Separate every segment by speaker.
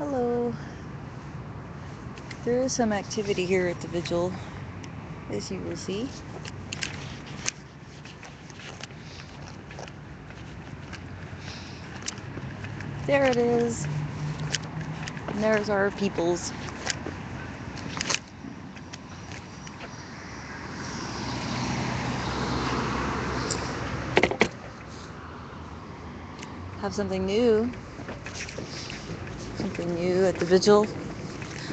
Speaker 1: Hello. There is some activity here at the vigil, as you will see. There it is. And there's our peoples. Have something new. Something new at the vigil.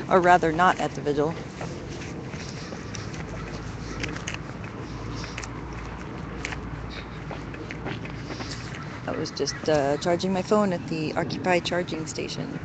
Speaker 1: Or rather, not at the vigil. I was just charging my phone at the Occupy charging station.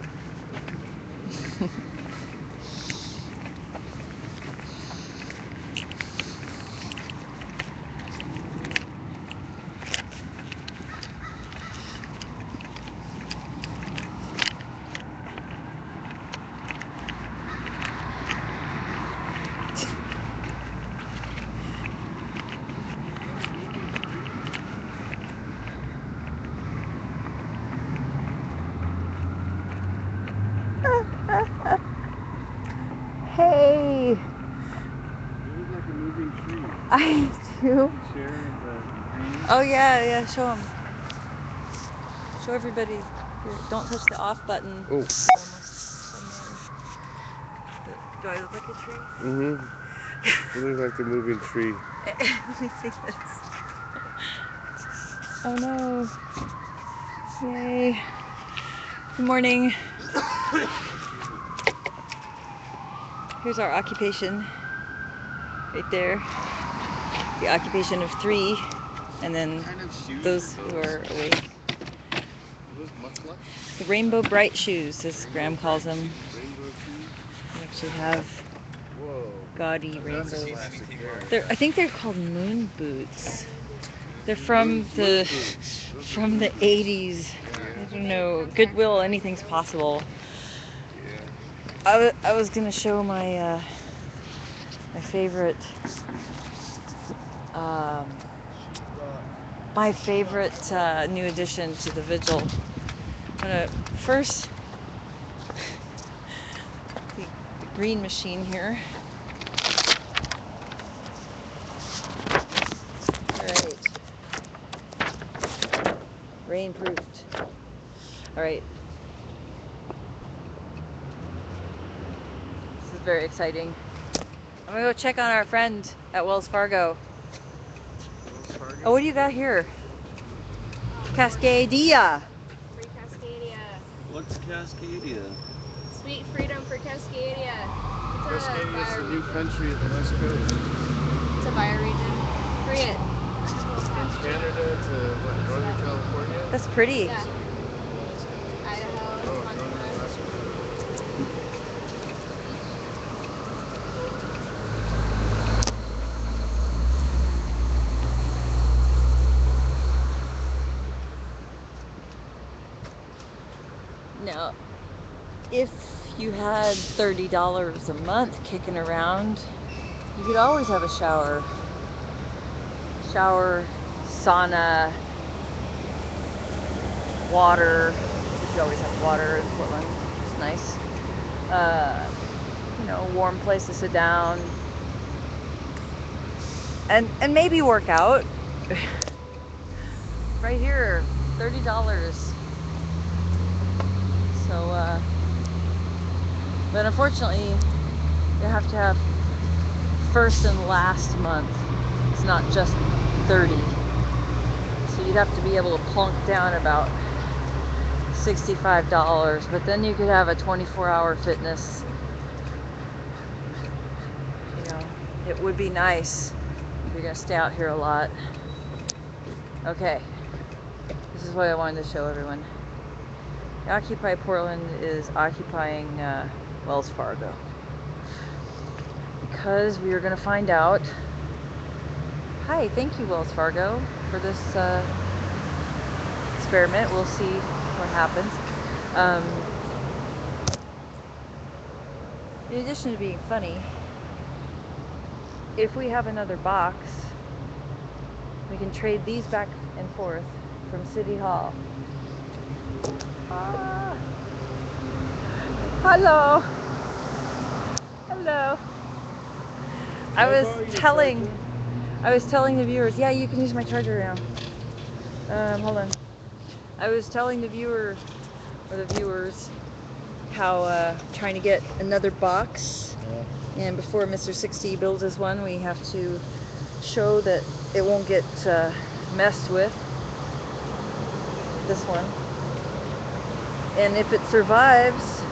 Speaker 1: Hey!
Speaker 2: You look like a moving tree.
Speaker 1: I do.
Speaker 2: Chair and the hanging.
Speaker 1: Oh yeah, show them. Show everybody. Here, don't touch the off button.
Speaker 2: Oh.
Speaker 1: Do I look like a tree?
Speaker 2: Mm-hmm. You look like a moving tree.
Speaker 1: Let me see this. Oh no. Yay. Good morning. Here's our occupation. Right there. The occupation of 3. And then
Speaker 2: What kind of shoes
Speaker 1: those who are awake.
Speaker 2: Are those mucklucks?
Speaker 1: The rainbow bright shoes, as Graham calls them.
Speaker 2: Rainbow shoes?
Speaker 1: They actually have
Speaker 2: Whoa.
Speaker 1: gaudy
Speaker 2: That's a
Speaker 1: rainbows.
Speaker 2: classic there.
Speaker 1: I think they're called moon boots. They're from the 80s. I don't know. Goodwill, anything's possible.
Speaker 2: Yeah.
Speaker 1: I was gonna show my favorite new addition to the vigil. I'm gonna first the green machine here. Alright. Rain-proofed. Alright. This is very exciting. I'm gonna go check on our friend at Wells Fargo. Oh, what do you got here? Cascadia.
Speaker 3: Free Cascadia.
Speaker 2: What's Cascadia?
Speaker 3: Sweet freedom for Cascadia.
Speaker 2: Cascadia is the new country at the West Coast.
Speaker 3: It's a bioregion. Free it.
Speaker 2: From Canada to what, Northern California?
Speaker 1: That's pretty.
Speaker 3: Yeah. Idaho.
Speaker 2: Oh, Northern Alaska.
Speaker 1: Now, if you had $30 a month kicking around, you could always have a shower. Shower, sauna, water. You always have water in Portland. It's nice. Warm place to sit down. And maybe work out. Right here, $30. So, but unfortunately, you have to have first and last month. It's not just 30. So you'd have to be able to plunk down about $65, but then you could have a 24-hour fitness. It would be nice if you're gonna stay out here a lot. Okay, this is what I wanted to show everyone. Occupy Portland is occupying Wells Fargo because we are going to find out. Hi, thank you, Wells Fargo, for this experiment. We'll see what happens. In addition to being funny, if we have another box, we can trade these back and forth from City Hall. Hello. Hello. I was telling the viewers, yeah, you can use my charger now. Hold on. I was telling the viewer, or the viewers, how trying to get another box.
Speaker 4: Yeah.
Speaker 1: And before Mr. 60 builds us one, we have to show that it won't get messed with. This one. And if it survives...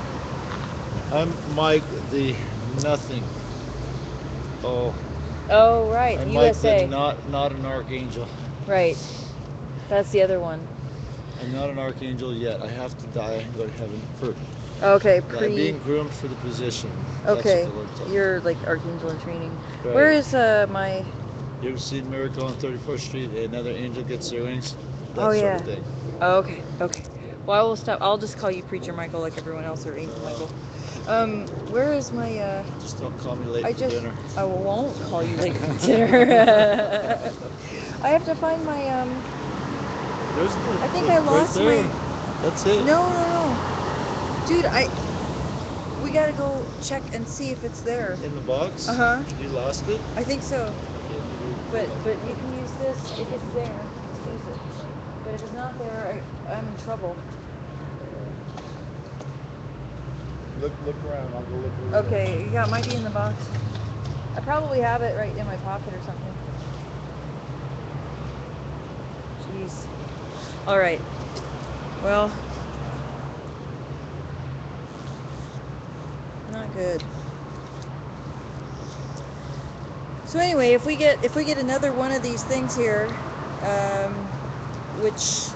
Speaker 4: I'm Mike the nothing. Oh.
Speaker 1: Oh, right.
Speaker 4: I'm
Speaker 1: USA.
Speaker 4: Mike the not an archangel.
Speaker 1: Right. That's the other one.
Speaker 4: I'm not an archangel yet. I have to die and go to heaven first.
Speaker 1: Okay,
Speaker 4: I'm being groomed for the position.
Speaker 1: Okay,
Speaker 4: That's what the Lord told me.
Speaker 1: you're like archangel in training.
Speaker 4: Right.
Speaker 1: Where is my...
Speaker 4: You ever seen Miracle on 34th Street? Another angel gets their wings? That
Speaker 1: Oh,
Speaker 4: sort
Speaker 1: yeah.
Speaker 4: of thing.
Speaker 1: Oh, okay, okay. Well, I will stop. I'll just call you Preacher Michael like everyone else, or Angel Michael. Where is my...
Speaker 4: Just don't call me late for dinner.
Speaker 1: I won't call you late for dinner. I have to find my... I think I lost my...
Speaker 4: That's it.
Speaker 1: No. Dude, we gotta go check and see if it's there.
Speaker 4: In the box?
Speaker 1: Uh-huh.
Speaker 4: You lost it?
Speaker 1: I think so. But you can use this if it's there. Use it. But if it's not there, I'm in trouble.
Speaker 4: Look around. I'll go look around.
Speaker 1: Okay, yeah, it might be in the box. I probably have it right in my pocket or something. Jeez. All right. Well, not good. So anyway, if we get another one of these things here, which,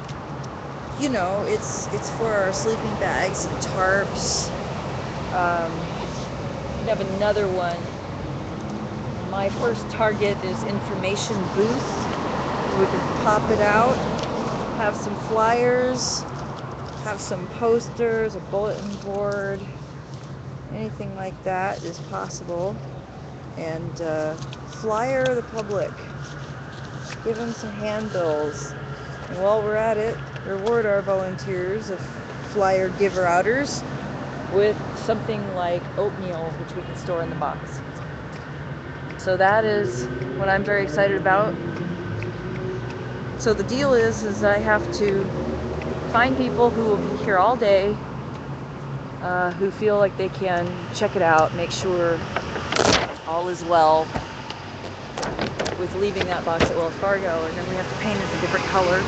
Speaker 1: you know, it's for our sleeping bags and tarps. We have another one. My first target is information booth. We can pop it out, have some flyers, have some posters, a bulletin board, anything like that is possible. And flyer the public, give them some handbills. And while we're at it, reward our volunteers of flyer giver-outers with something like oatmeal, which we can store in the box. So that is what I'm very excited about. So the deal is I have to find people who will be here all day, who feel like they can check it out, make sure all is well with leaving that box at Wells Fargo, and then we have to paint it a different color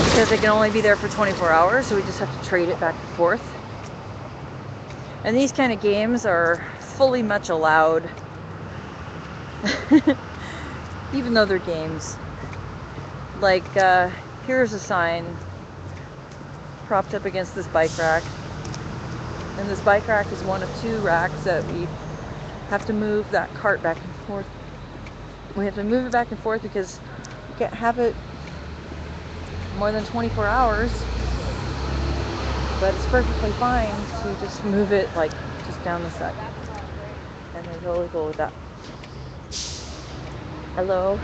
Speaker 1: because it can only be there for 24 hours, so we just have to trade it back and forth. And these kind of games are fully much allowed, even though they're games. Like, here's a sign propped up against this bike rack. And this bike rack is one of two racks that we have to move that cart back and forth. We have to move it back and forth because you can't have it more than 24 hours. But it's perfectly fine to just move it like just down the side. And they're totally cool with that. Hello.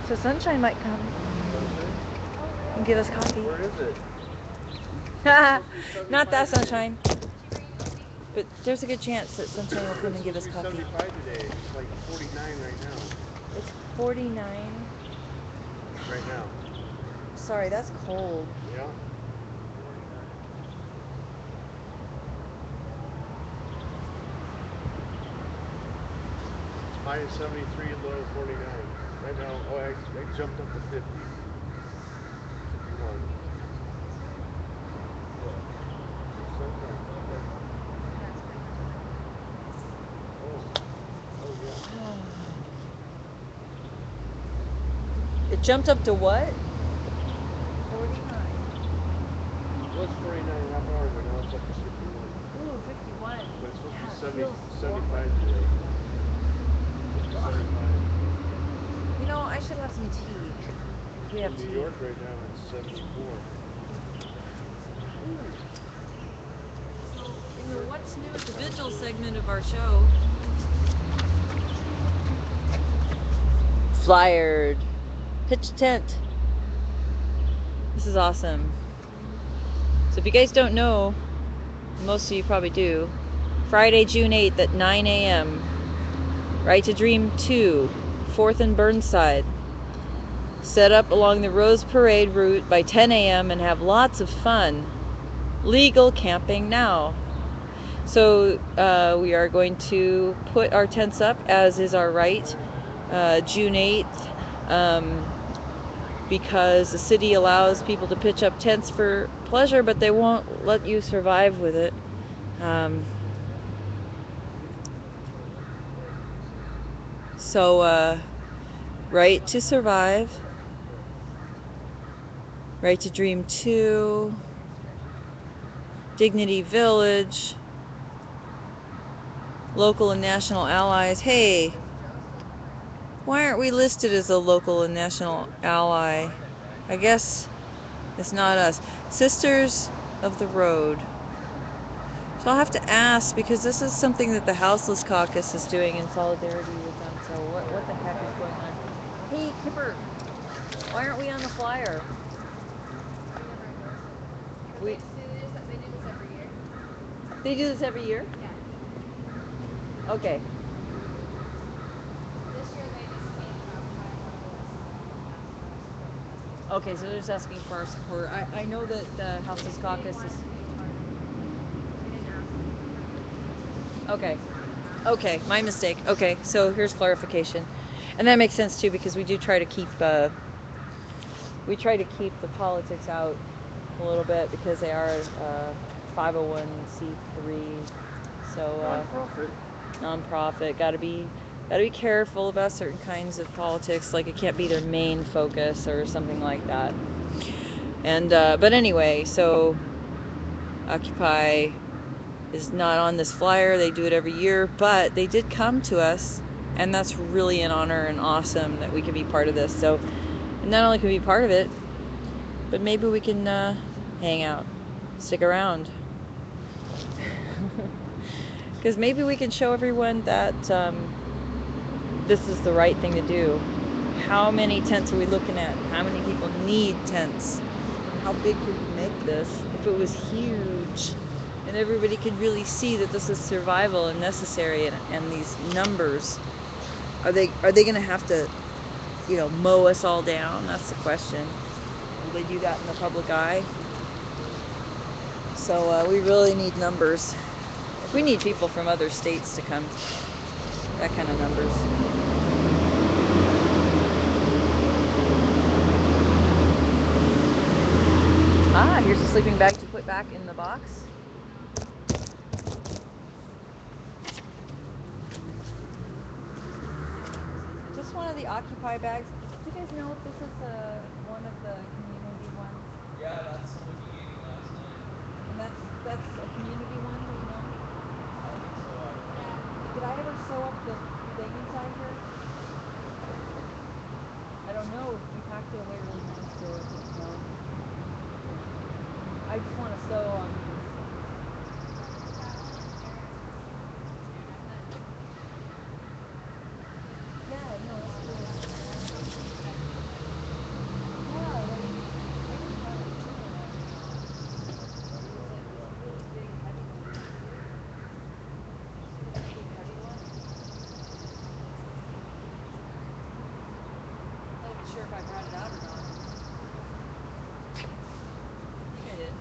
Speaker 1: So Sunshine might come and give us coffee.
Speaker 2: Where is it?
Speaker 1: Not that Sunshine. But there's a good chance that Sunshine will come and give us coffee.
Speaker 2: 75 today. It's like 49 right now.
Speaker 1: It's 49.
Speaker 2: Right now.
Speaker 1: Sorry, that's cold.
Speaker 2: Yeah. High is 73, low is 49. Right now, oh, I jumped up to 50. 51. Oh, yeah.
Speaker 1: It jumped up to what? 49.
Speaker 2: It was 49 and a half hours, but now it's up to 51.
Speaker 1: Ooh, 51.
Speaker 2: But it's supposed
Speaker 1: Yeah,
Speaker 2: to be
Speaker 1: it
Speaker 2: 75
Speaker 1: feels
Speaker 2: today. 75.
Speaker 1: You know, I should have some tea. We have
Speaker 2: In
Speaker 1: tea.
Speaker 2: New York right now, it's 74.
Speaker 1: So, in the What's New at the Vigil segment of our show, flyered, pitch tent. This is awesome. So if you guys don't know, Most of you probably do. Friday, June 8th at 9 a.m. Right to Dream 2, 4th and Burnside. Set up along the Rose Parade route by 10 a.m. and have lots of fun. Legal camping now. So we are going to put our tents up, as is our right, June 8th, because the city allows people to pitch up tents for pleasure, but they won't let you survive with it. So right to survive, right to dream 2, Dignity Village, local and national allies. Hey, why aren't we listed as a local and national ally? I guess it's not us. Sisters of the Road. So I'll have to ask, because this is something that the Houseless Caucus is doing in solidarity with them. So what the heck is going on? Hey, Kipper, why aren't we on the flyer?
Speaker 3: They do this every year.
Speaker 1: They do this every year?
Speaker 3: Yeah.
Speaker 1: Okay.
Speaker 3: This year they just came up by
Speaker 1: Okay, so they're just asking for our support. I know that the Houseless Caucus is... Okay. Okay, my mistake. Okay, so here's clarification. And that makes sense too, because we do try to keep the politics out a little bit, because they are 501c3. So nonprofit. Got to be careful about certain kinds of politics. Like, it can't be their main focus or something like that. And but anyway, so Occupy is not on this flyer. They do it every year, but they did come to us, and that's really an honor and awesome that we can be part of this. So, and not only can we be part of it, but maybe we can hang out, stick around, because maybe we can show everyone that this is the right thing to do. How many tents are we looking at? How many people need tents? How big could we make this if it was huge? And everybody could really see that this is survival and necessary, and these numbers, are they going to have to, mow us all down? That's the question. Will they do that in the public eye? So we really need numbers. We need people from other states to come. That kind of numbers. Here's the sleeping bag to put back in the box. Just one of the Occupy bags. Do you guys know if this is one of the community ones?
Speaker 4: Yeah, that's what we gave you last night.
Speaker 1: And that's a community one, do you know?
Speaker 4: I don't think so. I don't know.
Speaker 1: Did I ever sew up the thing inside here? I don't know. We packed it away really nice, so I don't know. I just want to sew on these. Yeah, no, it's cool. Yeah, like, maybe not a two in it. It's like this really big, heavy one. See this big, heavy one? I'm not even sure if I brought it out or not. I think I did.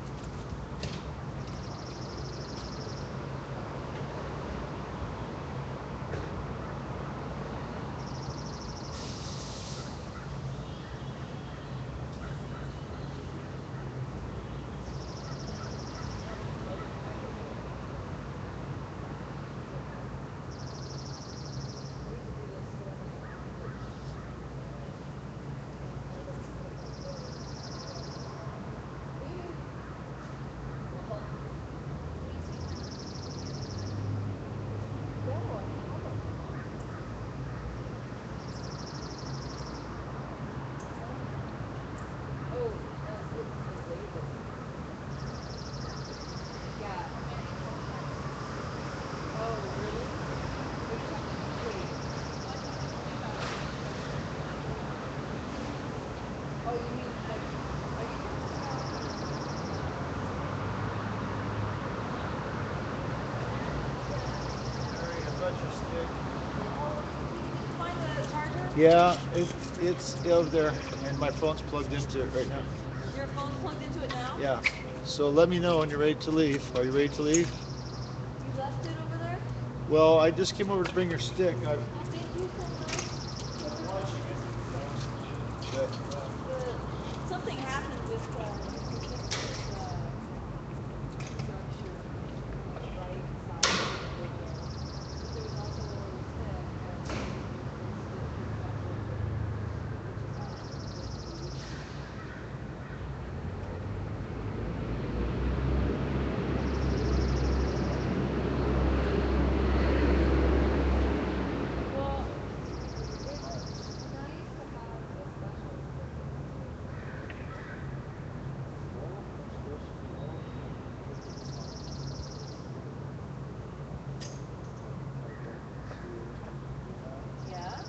Speaker 4: Yeah, it's over there, and my phone's plugged into it right now.
Speaker 1: Your phone's plugged into it now?
Speaker 4: Yeah. So let me know when you're ready to leave. Are you ready to leave?
Speaker 1: You left it over there?
Speaker 4: Well, I just came over to bring your stick.
Speaker 1: Oh, thank you so much.
Speaker 4: I'm watching it.
Speaker 1: Something happened with the structure on the right side of the video. But there was also a little tip and they still put that over, which is not good. Well, it's nice to have a special yeah.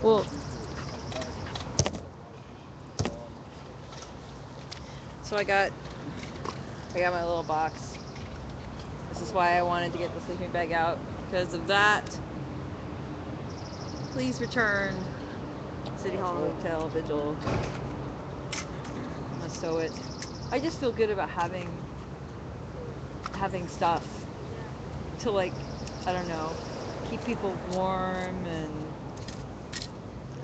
Speaker 1: Well, so I got my little box. This is why I wanted to get the sleeping bag out, because of that. Please return. City Hall Hotel Vigil. I'm gonna sew it. I just feel good about having stuff to, like, I don't know, keep people warm, and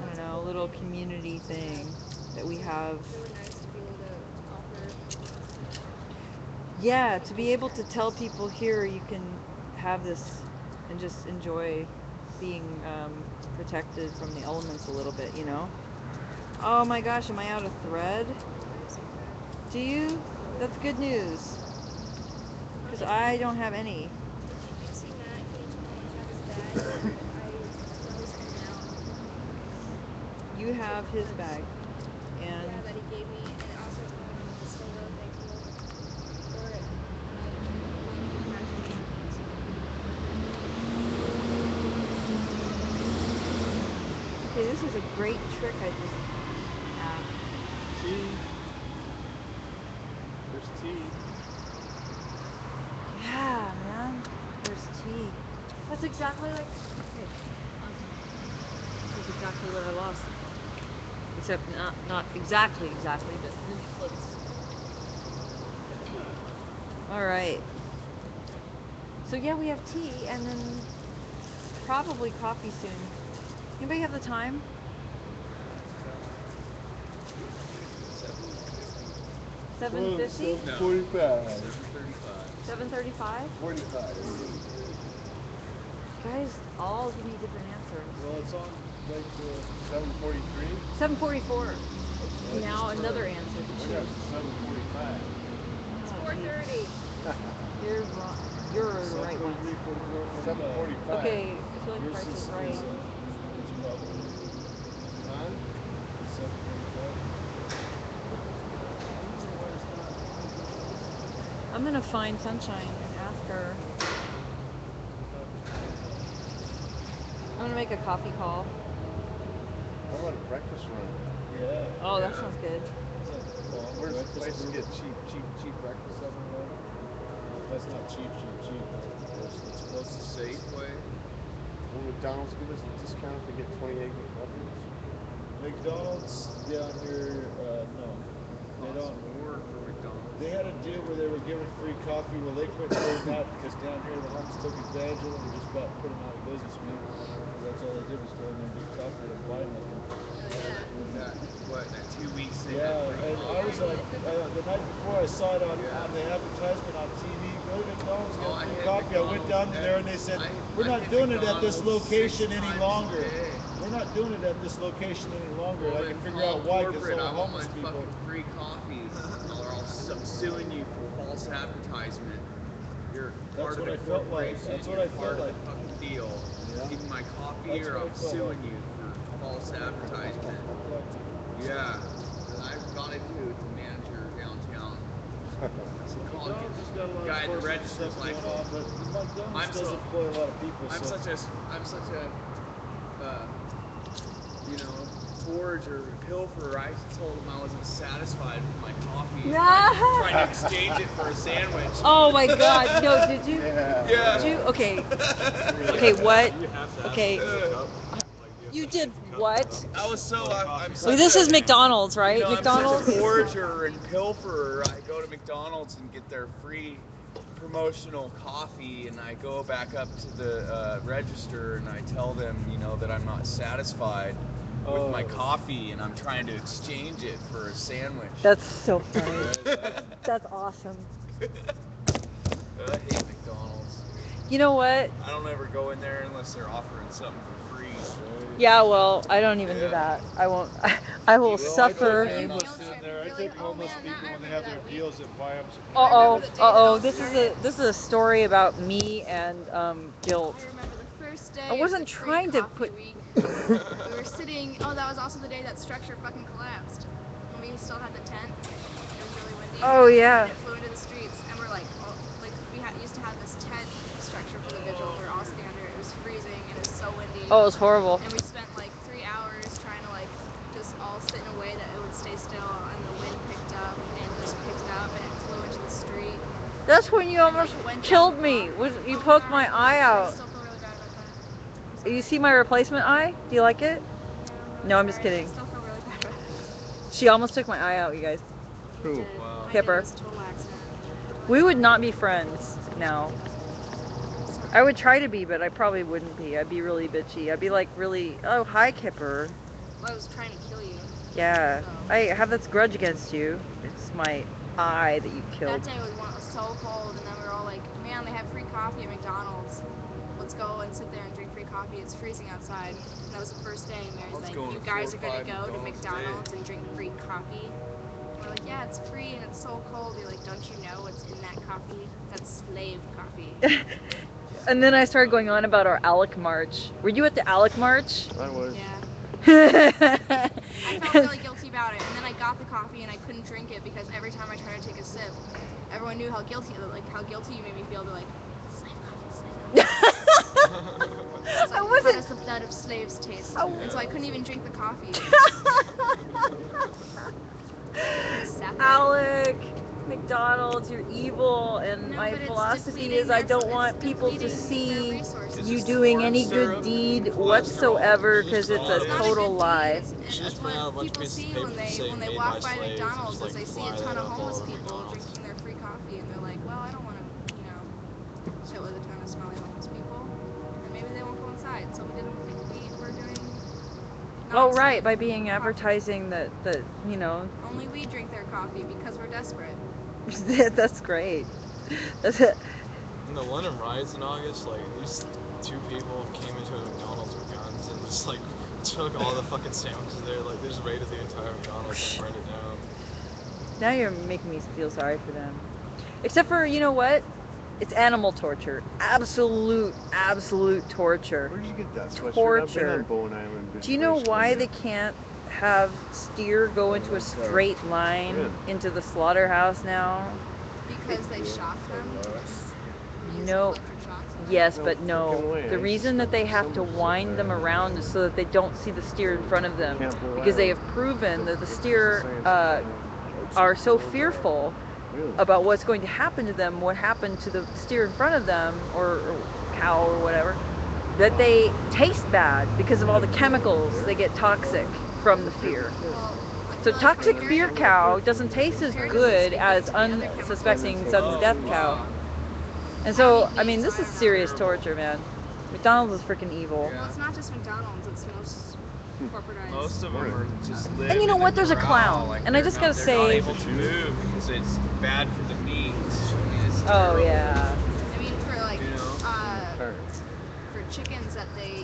Speaker 1: I don't know, a little community thing that we have.
Speaker 3: It's really nice to be able to offer.
Speaker 1: Yeah, to be able to tell people here you can have this and just enjoy being protected from the elements a little bit, you know? Oh my gosh, am I out of thread? Do you? That's good news. Because I don't have any.
Speaker 3: If you see Matt, he has his bag. I knows him now.
Speaker 1: You have his bag.
Speaker 3: Yeah,
Speaker 1: And
Speaker 3: that he gave me, and also I'm still really thankful for it.
Speaker 1: okay, this is a great trick I just have.
Speaker 2: Tea. There's tea.
Speaker 1: Yeah, man. There's tea. That's exactly like. Okay. Awesome. That's exactly what I lost. Except not exactly, but really close. All right. So yeah, we have tea, and then probably coffee soon. Anybody have the time? 7:50?
Speaker 2: 45.
Speaker 1: 7:35?
Speaker 2: 45.
Speaker 1: Guys, all give me different answers.
Speaker 4: Well, it's on like
Speaker 2: 7:43.
Speaker 1: 7:44.
Speaker 4: Yeah,
Speaker 1: Now
Speaker 4: just
Speaker 1: another
Speaker 4: right.
Speaker 1: answer.
Speaker 2: I got 7:45.
Speaker 3: It's
Speaker 1: Oh,
Speaker 3: 4:30.
Speaker 1: you're wrong. You're the right one.
Speaker 2: 7:45.
Speaker 1: Okay, I feel like Price is right.
Speaker 4: It's probably
Speaker 2: Huh?
Speaker 4: 7:45.
Speaker 1: I'm gonna find Sunshine and ask her. I'm gonna make a coffee call.
Speaker 2: How about a breakfast run?
Speaker 4: Yeah.
Speaker 1: Oh, that sounds good.
Speaker 2: Where's the place to get cheap breakfast?
Speaker 4: 7-Eleven? That's not cheap. It's close to Safeway.
Speaker 2: Will McDonald's give us a discount to get 20 egg McMuffins?
Speaker 4: McDonald's down here, no. They don't.
Speaker 5: More for McDonald's.
Speaker 4: They had a deal where they were giving free coffee. Well, they quit doing that because down here the homes took advantage of them and just about put them out of business, man. That's all they did was go in there and get coffee. They didn't buy nothing.
Speaker 3: Oh, yeah.
Speaker 5: That 2 weeks they
Speaker 4: Yeah,
Speaker 5: had free
Speaker 4: and I was like, the night before I saw it on the advertisement on TV, really McDonald's
Speaker 5: Oh,
Speaker 4: got
Speaker 5: I
Speaker 4: free
Speaker 5: hit
Speaker 4: coffee. I went down
Speaker 5: McDonald's
Speaker 4: there and they said, we're
Speaker 5: I
Speaker 4: not
Speaker 5: hit
Speaker 4: doing it at this
Speaker 5: McDonald's
Speaker 4: location
Speaker 5: 6
Speaker 4: any
Speaker 5: times
Speaker 4: longer.
Speaker 5: a day.
Speaker 4: We're not doing it at this location any longer.
Speaker 5: Well,
Speaker 4: And I
Speaker 5: then
Speaker 4: can figure
Speaker 5: call
Speaker 4: out why, because
Speaker 5: corporate.
Speaker 4: all
Speaker 5: I want my
Speaker 4: homeless people.
Speaker 5: fucking free coffees, or I'll suing you for false advertisement. You're
Speaker 4: That's
Speaker 5: part
Speaker 4: what
Speaker 5: of
Speaker 4: I
Speaker 5: the
Speaker 4: felt like.
Speaker 5: corporation.
Speaker 4: That's what
Speaker 5: You're
Speaker 4: I felt
Speaker 5: part of
Speaker 4: like.
Speaker 5: the fucking deal.
Speaker 4: Yeah.
Speaker 5: Give me my coffee,
Speaker 4: That's
Speaker 5: or
Speaker 4: what I
Speaker 5: I'm
Speaker 4: felt
Speaker 5: suing
Speaker 4: like.
Speaker 5: you for false advertisement. Yeah, and I've got it too. It's a manager downtown.
Speaker 4: McDonald's has got a lot
Speaker 5: Guy
Speaker 4: of
Speaker 5: at the
Speaker 4: corporate
Speaker 5: register's
Speaker 4: stuff
Speaker 5: like,
Speaker 4: going on, but McDonald's
Speaker 5: I'm
Speaker 4: does
Speaker 5: so-
Speaker 4: employ a lot of people.
Speaker 5: I'm
Speaker 4: so.
Speaker 5: such a, you know, forager and pilferer. I told him I wasn't satisfied with my coffee. And
Speaker 1: Yeah.
Speaker 5: trying to exchange it for a sandwich.
Speaker 1: Oh my God! No, did you?
Speaker 5: Yeah.
Speaker 1: Did you? Okay. Okay, what?
Speaker 2: You have to ask
Speaker 1: Okay.
Speaker 2: them to cup.
Speaker 1: You did what?
Speaker 5: I was so I'm such
Speaker 1: Well, this
Speaker 5: a,
Speaker 1: is McDonald's, right?
Speaker 5: you know,
Speaker 1: McDonald's.
Speaker 5: I'm such a forager and pilferer. I go to McDonald's and get their free promotional coffee, and I go back up to the register and I tell them, you know, that I'm not satisfied with my coffee and I'm trying to exchange it for a sandwich.
Speaker 1: That's so funny. That's awesome.
Speaker 5: I hate McDonald's.
Speaker 1: You know what?
Speaker 5: I don't ever go in there unless they're offering something for free.
Speaker 1: Yeah, well, I don't even do that. I won't. I will suffer.
Speaker 4: I take homeless people when they have their deals that buy up.
Speaker 1: This is a story about me and guilt.
Speaker 3: I remember the first day.
Speaker 1: I wasn't
Speaker 3: of the free
Speaker 1: trying to
Speaker 3: coffee
Speaker 1: put-
Speaker 3: week. We were sitting. Oh, that was also the day that structure fucking collapsed. And we still had the tent. It was really windy.
Speaker 1: Oh yeah.
Speaker 3: And it flew into the streets, and we're like, used to have this tent structure for the vigil. We were all standing there. It was freezing and it was so windy.
Speaker 1: Oh, it was horrible.
Speaker 3: And we spent like 3 hours trying to like just all sit in a way that it would stay still, and the wind picked up and just picked up and it flew into the street.
Speaker 1: That's when you almost killed me. You poked my eye
Speaker 3: I
Speaker 1: out.
Speaker 3: still feel really bad about that.
Speaker 1: You see my replacement eye? Do you like it? No, I'm just kidding.
Speaker 3: I still feel really bad about it.
Speaker 1: She almost took my eye out, you guys.
Speaker 4: Who?
Speaker 5: Wow.
Speaker 1: Kipper.
Speaker 3: It was a total accident.
Speaker 1: We would not be friends now. I would try to be, but I probably wouldn't be. I'd be really bitchy. I'd be like really, oh, hi, Kipper.
Speaker 3: Well, I was trying to kill you.
Speaker 1: Yeah.
Speaker 3: So.
Speaker 1: I have this grudge against you. It's my eye that you killed.
Speaker 3: That day was so cold, and then we were all like, man, they have free coffee at McDonald's. Let's go and sit there and drink free coffee. It's freezing outside. And that was the first day, and Mary's
Speaker 5: Let's
Speaker 3: like,
Speaker 5: go
Speaker 3: you
Speaker 5: to
Speaker 3: guys
Speaker 5: 4
Speaker 3: are
Speaker 5: or
Speaker 3: going to
Speaker 5: 5
Speaker 3: go to
Speaker 5: McDonald's a
Speaker 3: McDonald's and drink free coffee? And we're like, yeah, it's free, and it's so cold. You're like, don't you know what's in that coffee? That's slave coffee.
Speaker 1: And then I started going on about our Alec March. Were you at the Alec March?
Speaker 4: I was.
Speaker 3: Yeah.
Speaker 1: I
Speaker 3: I felt really guilty about it, and then I got the coffee and I couldn't drink it because every time I tried to take a sip, everyone knew how guilty you made me feel. They're like, slave coffee, slave coffee. It's like,
Speaker 1: I wasn't.
Speaker 3: how does the blood of slaves taste? And so I couldn't even drink the coffee.
Speaker 1: Alec, McDonald's, you're evil, and
Speaker 3: No,
Speaker 1: my
Speaker 3: but it's
Speaker 1: philosophy
Speaker 3: depleting
Speaker 1: is I
Speaker 3: their-
Speaker 1: don't want
Speaker 3: it's
Speaker 1: people to
Speaker 3: depleting
Speaker 1: see
Speaker 3: their resources.
Speaker 1: you
Speaker 5: It's
Speaker 1: doing
Speaker 5: corn
Speaker 1: any good
Speaker 5: syrup,
Speaker 1: deed
Speaker 5: cholesterol.
Speaker 1: whatsoever because it's
Speaker 2: It's
Speaker 1: a
Speaker 2: not a
Speaker 1: total lie.
Speaker 2: She
Speaker 3: That's
Speaker 2: just printed out a
Speaker 3: what
Speaker 2: bunch of
Speaker 3: people
Speaker 2: pieces of
Speaker 3: see
Speaker 2: paper
Speaker 3: when
Speaker 2: that say
Speaker 3: they
Speaker 2: made
Speaker 3: walk
Speaker 2: by
Speaker 3: by
Speaker 2: slaves,
Speaker 3: McDonald's,
Speaker 2: and just,
Speaker 3: is they see
Speaker 2: fly
Speaker 3: a ton
Speaker 2: that
Speaker 3: of
Speaker 2: up all
Speaker 3: homeless
Speaker 2: over
Speaker 3: people
Speaker 2: McDonald's.
Speaker 3: drinking their free coffee, and they're like, well, I don't want to, sit with a ton of smelly homeless people, and maybe they won't go inside. So we were doing.
Speaker 1: Oh right, by
Speaker 3: non-slave
Speaker 1: being
Speaker 3: coffee.
Speaker 1: advertising that
Speaker 3: Only we drink their coffee because we're desperate.
Speaker 1: that's great. That's it.
Speaker 2: In the London riots in August, like these 2 people came into a McDonald's with guns and just like took all the fucking sandwiches there. Like they just raided the entire McDonald's and burned it down.
Speaker 1: Now you're making me feel sorry for them. Except for, you know what? It's animal torture. Absolute torture.
Speaker 4: Where'd you get that sweatshirt? I've been
Speaker 1: Torture.
Speaker 4: on Bowen Island.
Speaker 1: Do you know why they can't have steer go into a straight line into the slaughterhouse now?
Speaker 3: Because they shock them. Use
Speaker 1: No.
Speaker 3: electric shocks on them.
Speaker 1: Yes,
Speaker 4: No
Speaker 1: but
Speaker 4: fucking
Speaker 1: no.
Speaker 4: way. I
Speaker 1: The
Speaker 4: used to
Speaker 1: reason that
Speaker 4: spend
Speaker 1: they have to
Speaker 4: summers up
Speaker 1: wind
Speaker 4: there.
Speaker 1: them around is so that they don't see the steer in front of them.
Speaker 4: Campbell
Speaker 1: Because they have
Speaker 4: Island.
Speaker 1: proven that the
Speaker 4: It's
Speaker 1: steer
Speaker 4: science.
Speaker 1: are so fearful
Speaker 4: Really?
Speaker 1: about what's going to happen to them, what happened to the steer in front of them, or cow or whatever, that they taste bad because of all the chemicals. They get toxic from the fear.
Speaker 3: Well, I
Speaker 1: So
Speaker 3: feel like
Speaker 1: toxic
Speaker 3: compared
Speaker 1: fear
Speaker 3: to-
Speaker 1: cow doesn't taste as
Speaker 3: compared to
Speaker 1: good
Speaker 3: the
Speaker 1: as
Speaker 3: other chemicals
Speaker 1: unsuspecting
Speaker 3: in
Speaker 1: sudden
Speaker 5: Oh,
Speaker 1: death
Speaker 5: wow.
Speaker 1: cow. And so, I mean,
Speaker 3: So
Speaker 1: this
Speaker 3: I
Speaker 1: is
Speaker 3: don't know.
Speaker 1: serious
Speaker 5: Terrible.
Speaker 1: torture, man. McDonald's is freaking evil.
Speaker 5: Yeah.
Speaker 3: Well, it's not just McDonald's, it's most corporatized.
Speaker 5: Most of them are just live
Speaker 1: And you know
Speaker 5: in
Speaker 1: what?
Speaker 5: the
Speaker 1: There's a
Speaker 5: corral,
Speaker 1: clown.
Speaker 5: like
Speaker 1: And I
Speaker 5: they're
Speaker 1: just
Speaker 5: not-
Speaker 1: gotta
Speaker 5: they're not
Speaker 1: say-
Speaker 5: able to move because it's bad for the meat. I mean, it's
Speaker 1: Oh
Speaker 5: terrible.
Speaker 1: yeah.
Speaker 3: I mean, for like,
Speaker 5: You know?
Speaker 3: for chickens that they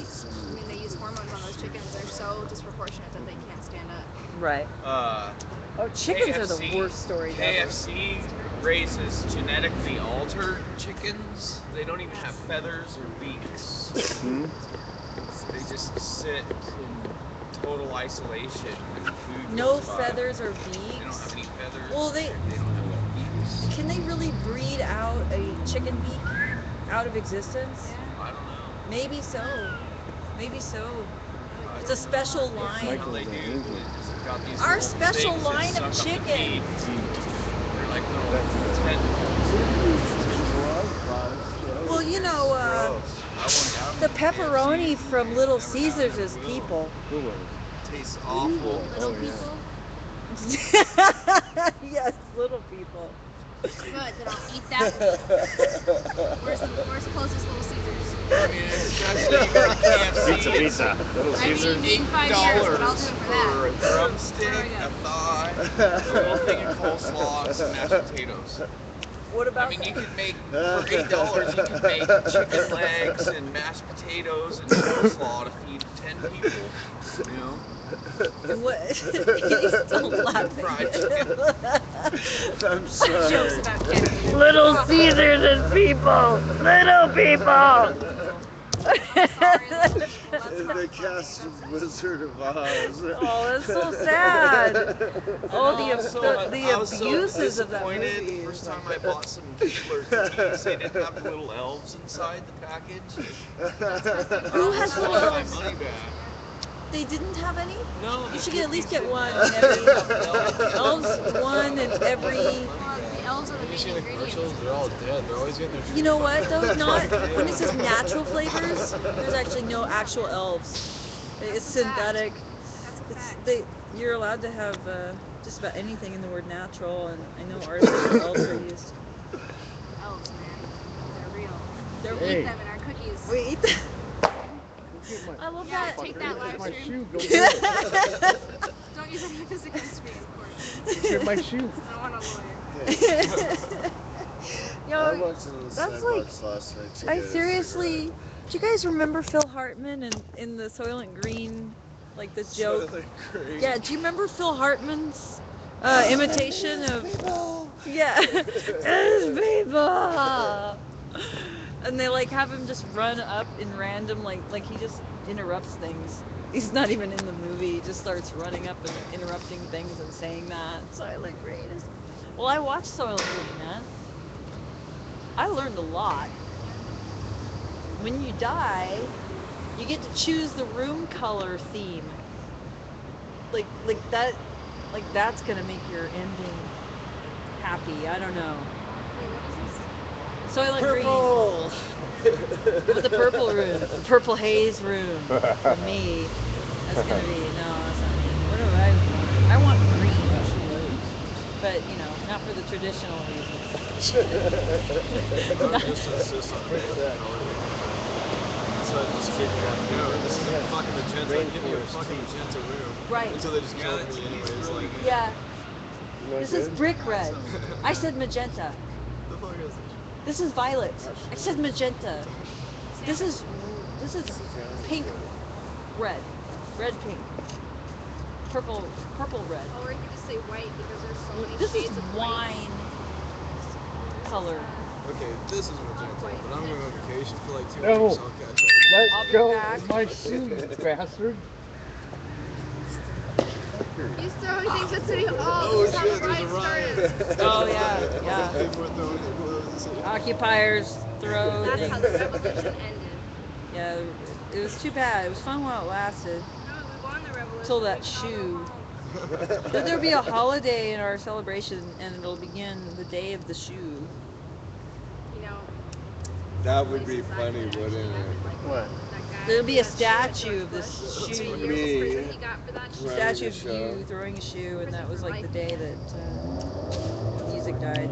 Speaker 3: use hormones on those chickens, they're so disproportionate that they can't stand up.
Speaker 1: Right.
Speaker 5: Uh,
Speaker 1: Oh, chickens are the
Speaker 5: KFC
Speaker 1: worst story ever.
Speaker 5: KFC raises genetically altered chickens. They don't even have feathers or beaks.
Speaker 4: Hmm?
Speaker 5: They just sit in total isolation when food
Speaker 1: No
Speaker 5: goes by.
Speaker 1: feathers or
Speaker 5: They don't
Speaker 1: beaks.
Speaker 5: have any feathers.
Speaker 1: Well,
Speaker 5: they don't have any beaks.
Speaker 1: Can they really breed out a chicken beak out of existence?
Speaker 3: Yeah.
Speaker 5: I don't know.
Speaker 1: Maybe so. Maybe so. It's a special
Speaker 5: That's
Speaker 1: line.
Speaker 5: how they do. They've got these
Speaker 1: Our
Speaker 5: little
Speaker 1: special
Speaker 5: things that
Speaker 1: line of
Speaker 5: suck up the
Speaker 1: chicken.
Speaker 5: meat. They're like little tentacles.
Speaker 1: Well, you know,
Speaker 5: Gross.
Speaker 1: the pepperoni from Little Caesars is people.
Speaker 5: Tastes awful.
Speaker 3: Little people.
Speaker 1: Yes, little people.
Speaker 3: Good, then I'll eat that. Where's the closest Little Caesars?
Speaker 5: I mean, especially you go to KFC.
Speaker 6: Pizza. Little
Speaker 3: I haven't
Speaker 6: Caesars.
Speaker 3: eaten in 5 years, but I'll do it for
Speaker 5: for a
Speaker 3: that.
Speaker 5: drumstick,
Speaker 3: There we go.
Speaker 5: a thigh, a little thing of coleslaw, and some mashed potatoes.
Speaker 1: What about
Speaker 5: I mean, you could make, for $8, you could make chicken legs and mashed potatoes and coleslaw to feed 10 people, you know?
Speaker 1: what? He's still laughing.
Speaker 5: Fried chicken.
Speaker 4: I'm sorry.
Speaker 3: Jokes about cat.
Speaker 1: Little Caesars is people. Little people.
Speaker 3: Sorry, little people. That's
Speaker 4: In
Speaker 3: not
Speaker 4: the
Speaker 3: funny.
Speaker 4: cast of Wizard of Oz.
Speaker 1: Oh, that's so sad. Oh, the
Speaker 5: I was so
Speaker 1: abuses of that
Speaker 5: disappointed
Speaker 1: movie.
Speaker 5: the first time I bought some Keebler cookies. They didn't have the little elves inside the package.
Speaker 1: Who has
Speaker 5: I
Speaker 1: little
Speaker 5: wanted my
Speaker 1: elves?
Speaker 5: money back.
Speaker 1: They didn't have any?
Speaker 5: No,
Speaker 1: You
Speaker 5: the
Speaker 1: should at least
Speaker 5: cookies
Speaker 1: get one
Speaker 5: didn't
Speaker 1: in every
Speaker 5: have
Speaker 1: elves, one in every.
Speaker 3: Well, the elves are the
Speaker 2: Have you
Speaker 3: main
Speaker 2: seen the
Speaker 3: ingredients.
Speaker 2: commercials? They're all dead. They're always getting their
Speaker 1: You know what though? Not when it says natural flavors. There's actually no actual elves. It's
Speaker 3: That's a fact.
Speaker 1: synthetic.
Speaker 3: That's a
Speaker 1: It's
Speaker 3: fact.
Speaker 1: you're allowed to have just about anything in the word natural, and I know artificial elves are used.
Speaker 3: Elves, man. They're real.
Speaker 1: They're
Speaker 3: We
Speaker 4: Hey.
Speaker 3: eat them in our cookies.
Speaker 1: We eat them. I love
Speaker 3: Yeah,
Speaker 1: that.
Speaker 3: take that live
Speaker 4: My
Speaker 3: stream.
Speaker 4: shoe, go get it.
Speaker 3: Don't use any of this against me, of course.
Speaker 4: Get my shoe.
Speaker 3: I don't want a lawyer.
Speaker 4: I
Speaker 1: Yo,
Speaker 4: walked into the
Speaker 1: that's
Speaker 4: Starbucks last night to
Speaker 1: I
Speaker 4: get a
Speaker 1: seriously.
Speaker 4: cigarette.
Speaker 1: Do you guys remember Phil Hartman in the Soylent Green, like the joke?
Speaker 4: Soylent Green.
Speaker 1: Yeah. Do you remember Phil Hartman's imitation of? Yeah. It's people. And they like have him just run up in random like he just interrupts things. He's not even in the movie. He just starts running up and interrupting things and saying that. Soylent Green is. Well, I watched Soylent Green, man. I learned a lot. When you die, you get to choose the room color theme. Like that, like that's gonna make your ending happy. I don't know.
Speaker 3: Wait, what is this?
Speaker 1: Soylent
Speaker 4: Purple.
Speaker 1: Green. With the purple room, the purple haze room for me. That's gonna be no, that's not me. What do I want? I want green, but you know, not for the traditional reasons.
Speaker 2: I'm just insist on a color. That's what this kid got to do. This is a fucking magenta. Give me a fucking magenta room.
Speaker 1: Right.
Speaker 2: Until they just kill me anyways. Like,
Speaker 1: Yeah.
Speaker 4: You want
Speaker 1: This is
Speaker 4: good?
Speaker 1: brick red. I said magenta.
Speaker 2: the fuck is this?
Speaker 1: This is violet. I said magenta. This is pink, red, red pink, purple red.
Speaker 3: Or you could just say white because there's so many
Speaker 1: This is
Speaker 3: shades of white.
Speaker 1: wine color.
Speaker 2: Okay, this is magenta, but I'm going on vacation for like 2
Speaker 4: No.
Speaker 2: weeks. I'll catch up.
Speaker 4: Let
Speaker 1: I'll be
Speaker 4: go
Speaker 1: back.
Speaker 4: of my shoe, you bastard.
Speaker 3: He's throwing things at City Hall.
Speaker 2: Oh
Speaker 3: This is how
Speaker 2: shit,
Speaker 3: the
Speaker 2: there's a
Speaker 3: ride
Speaker 2: riot.
Speaker 3: started.
Speaker 1: Oh yeah, yeah.
Speaker 2: People are throwing clothes.
Speaker 1: Occupiers throw
Speaker 3: That's how the
Speaker 1: things.
Speaker 3: revolution ended.
Speaker 1: Yeah, it was too bad. It was fun while it lasted.
Speaker 3: No, we won the revolution.
Speaker 1: Till that
Speaker 3: We can all go
Speaker 1: shoe.
Speaker 3: home.
Speaker 1: But there'll be a holiday in our celebration, and it'll begin the day of the shoe.
Speaker 3: You know,
Speaker 4: That would be
Speaker 3: places I
Speaker 4: funny,
Speaker 3: could
Speaker 4: wouldn't
Speaker 3: actually
Speaker 4: it?
Speaker 3: have, like,
Speaker 4: What?
Speaker 3: that guy
Speaker 1: There'll be a
Speaker 3: with that shoe
Speaker 1: statue
Speaker 3: at
Speaker 1: of this
Speaker 3: George
Speaker 1: shoe.
Speaker 3: Bush.
Speaker 1: You
Speaker 3: The years of
Speaker 4: Me.
Speaker 3: prison he got for that shoe.
Speaker 4: Right.
Speaker 1: statue of
Speaker 4: Running the
Speaker 1: you
Speaker 4: show.
Speaker 1: throwing a shoe, and that
Speaker 3: Prison
Speaker 1: was
Speaker 3: for
Speaker 1: like the
Speaker 3: life.
Speaker 1: day that music died.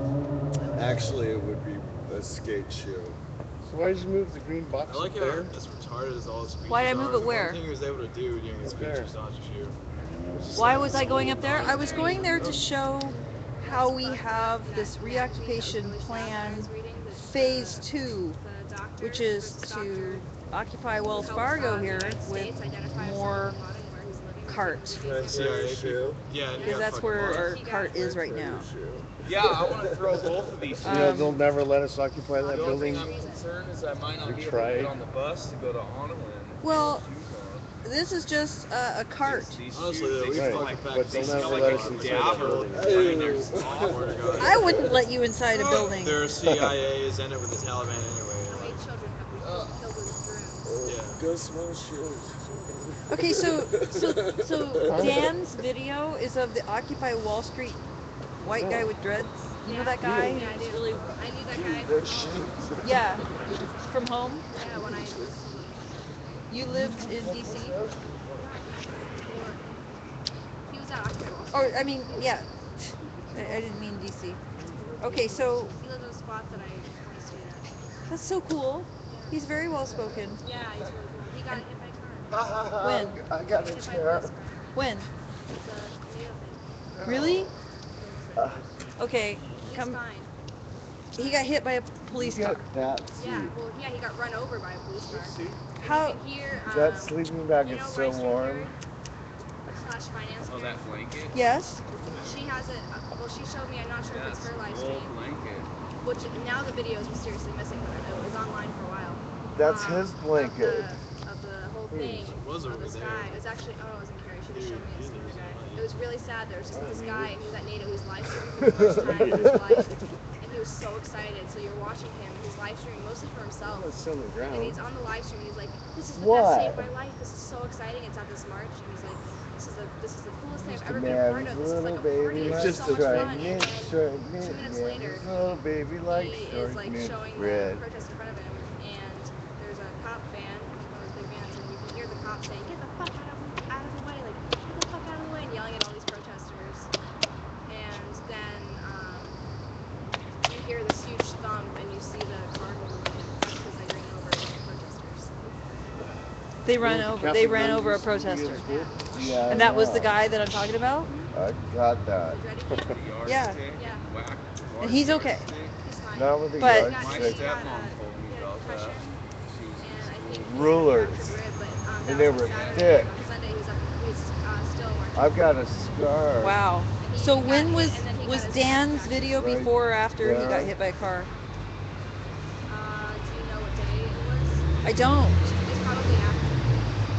Speaker 4: Actually, it would be a skate shoe. So why did you move the green box
Speaker 2: I like
Speaker 4: up
Speaker 2: how
Speaker 4: there?
Speaker 2: as retarded as all his speeches
Speaker 1: Why'd I move
Speaker 2: are,
Speaker 1: it where?
Speaker 2: The one thing he was able to do during his
Speaker 4: Up
Speaker 2: speech
Speaker 4: there.
Speaker 2: was dodge a shoe.
Speaker 1: Why was I going up there? I was going there to show how we have this reoccupation plan, phase 2, which is to occupy Wells Fargo here with more cart.
Speaker 2: CIA
Speaker 4: shoe.
Speaker 2: Yeah,
Speaker 1: Because that's where our cart is right now.
Speaker 5: Yeah, I want to throw both of these.
Speaker 4: You know, they'll never let us occupy that
Speaker 5: The only
Speaker 4: building.
Speaker 5: thing I'm concerned is I might not
Speaker 4: We
Speaker 5: be able to
Speaker 4: tried.
Speaker 5: get on the bus to go to Onawin.
Speaker 1: Well, this is just a cart.
Speaker 2: Honestly, though, we
Speaker 4: Right,
Speaker 2: fucking packed
Speaker 4: but they'll
Speaker 2: these
Speaker 4: never
Speaker 2: like
Speaker 4: let
Speaker 2: a
Speaker 4: us inside
Speaker 2: dapper.
Speaker 4: the building.
Speaker 2: I mean, there's awful.
Speaker 1: I wouldn't let you inside a building.
Speaker 2: Their CIA is in it with the Taliban anyway. Like,
Speaker 3: children have been killed with drones.
Speaker 2: Yeah.
Speaker 4: Go small shoes.
Speaker 1: Okay, so Dan's video is of the Occupy Wall Street white guy with dreads. You know that guy?
Speaker 3: Yeah, I
Speaker 1: He's
Speaker 3: do.
Speaker 1: really
Speaker 3: I knew that guy
Speaker 4: That
Speaker 3: from home.
Speaker 4: shit.
Speaker 1: yeah, from home.
Speaker 3: Yeah, when I was
Speaker 1: You lived in DC?
Speaker 3: before. He was at Occupy Wall Street.
Speaker 1: Or I mean, yeah. I didn't mean DC. Okay, so
Speaker 3: He lived in a spot that I stayed at.
Speaker 1: that's so cool. He's very well spoken.
Speaker 3: Yeah, he's really cool. He got hit by a car.
Speaker 1: When?
Speaker 4: I got a
Speaker 3: Hit by a
Speaker 4: chair.
Speaker 3: police car.
Speaker 1: When?
Speaker 3: It's a tomato thing.
Speaker 1: Really? Okay,
Speaker 3: He's
Speaker 1: come.
Speaker 3: fine.
Speaker 1: He got hit by a police car.
Speaker 4: That
Speaker 3: Yeah, well, yeah, he got run over by a police car. And
Speaker 1: How?
Speaker 3: you can hear,
Speaker 4: That sleeping bag
Speaker 3: you
Speaker 4: is
Speaker 3: know,
Speaker 4: so
Speaker 3: Rice Street
Speaker 4: warm.
Speaker 3: Carrie slash finance
Speaker 5: Oh,
Speaker 3: Carrie?
Speaker 5: that blanket?
Speaker 1: Yes.
Speaker 3: She has it. Well, she showed me. I'm not sure
Speaker 5: Yeah,
Speaker 3: if it's her live
Speaker 5: a wool
Speaker 3: stream.
Speaker 5: blanket.
Speaker 3: Which now the video is mysteriously missing, but it was online for a while.
Speaker 4: That's his blanket.
Speaker 3: Of the whole thing.
Speaker 2: It was
Speaker 3: of
Speaker 2: over
Speaker 3: this
Speaker 2: there.
Speaker 3: guy. It was actually. Oh, it wasn't Carrie. She just showed me this other guy. It was really sad. There was just this guy, and he was at NATO. He was live streaming for the first time in his life, and he was so excited. So you're watching him. He's live streaming mostly for himself.
Speaker 4: It's on the
Speaker 3: And
Speaker 4: ground.
Speaker 3: he's on the live stream. He's like, "This is the
Speaker 4: What?
Speaker 3: best day of my life. This is so exciting. It's at this march." And he's like, "This is the coolest thing I've ever been a part of. This is like a party. It's just so much fun." And then 2 minutes later,
Speaker 4: little baby like
Speaker 3: he
Speaker 4: short
Speaker 3: is like
Speaker 4: mint
Speaker 3: showing
Speaker 4: bread.
Speaker 3: the protest in front of him, and there's a cop van, one of those big vans, and you can hear the cop saying, "Get the fuck out of the way, like get the fuck out of the way," and yelling at all these protesters. And then you hear this huge thump, and you see the car moving because they ran over the protesters.
Speaker 1: They ran over. They ran over a protester.
Speaker 4: Yeah.
Speaker 1: And that was the guy that I'm talking about.
Speaker 4: I got that.
Speaker 3: The dreaded
Speaker 5: The
Speaker 3: kid?
Speaker 1: Yeah.
Speaker 5: yardstick,
Speaker 3: Yeah.
Speaker 5: whack,
Speaker 1: And he's okay.
Speaker 5: yardstick.
Speaker 3: He's fine.
Speaker 4: Not with the
Speaker 1: But-
Speaker 5: My
Speaker 4: yardstick.
Speaker 5: stepmom told me
Speaker 3: he had a
Speaker 5: about that.
Speaker 3: concussion,
Speaker 5: She was
Speaker 3: and I think he had a
Speaker 4: Rulers.
Speaker 3: fractured rib, but,
Speaker 4: And
Speaker 3: that
Speaker 4: they
Speaker 3: was on
Speaker 4: were
Speaker 3: Saturday.
Speaker 4: thick.
Speaker 3: On Sunday, he was still marching.
Speaker 4: I've got a scar.
Speaker 1: Wow.
Speaker 3: And he
Speaker 1: So
Speaker 3: got
Speaker 1: when
Speaker 3: hit,
Speaker 1: was
Speaker 3: and then he
Speaker 1: was
Speaker 3: got his
Speaker 1: Dan's
Speaker 3: back
Speaker 1: video
Speaker 4: Right
Speaker 1: before or after he got
Speaker 4: there.
Speaker 1: hit by a car?
Speaker 3: Do you know what day it was?
Speaker 1: I don't.
Speaker 3: It's probably after.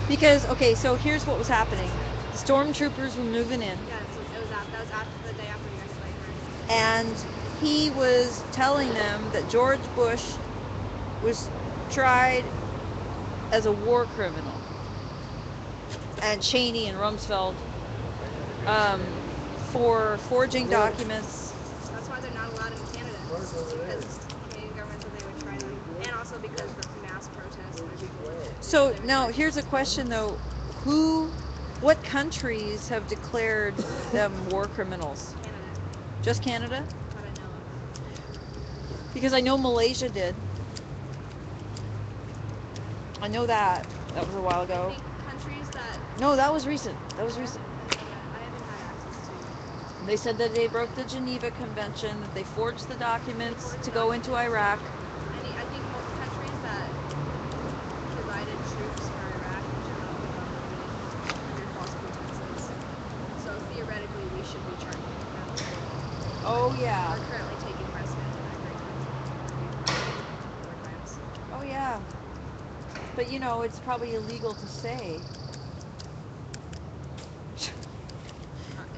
Speaker 1: Because okay, so here's what was happening. The stormtroopers were moving in,
Speaker 3: Yeah, so that was after the day after he got hit by a car.
Speaker 1: and he was telling them that George Bush was tried as a war criminal, and Cheney and Rumsfeld for forging documents.
Speaker 3: That's why they're not allowed in Canada. Because the Canadian government said they would try them. And also because of the mass protests by people.
Speaker 1: So now here's a question though: what countries have declared them war criminals?
Speaker 3: Canada,
Speaker 1: Just Canada?
Speaker 3: that I know of.
Speaker 1: Because I know Malaysia did. I know that. That was a while
Speaker 3: I
Speaker 1: ago.
Speaker 3: think countries that
Speaker 1: No, that was recent. That was recent.
Speaker 3: I haven't had access to.
Speaker 1: They said that they broke the Geneva Convention, that they forged the documents to go into Iraq.
Speaker 3: I think most countries that provided troops for Iraq in general under false pretenses. So theoretically, we should be charging them.
Speaker 1: Oh yeah.
Speaker 3: We're currently taking precedent in that agreement. War crimes.
Speaker 1: Oh yeah. But you know, it's probably illegal to say.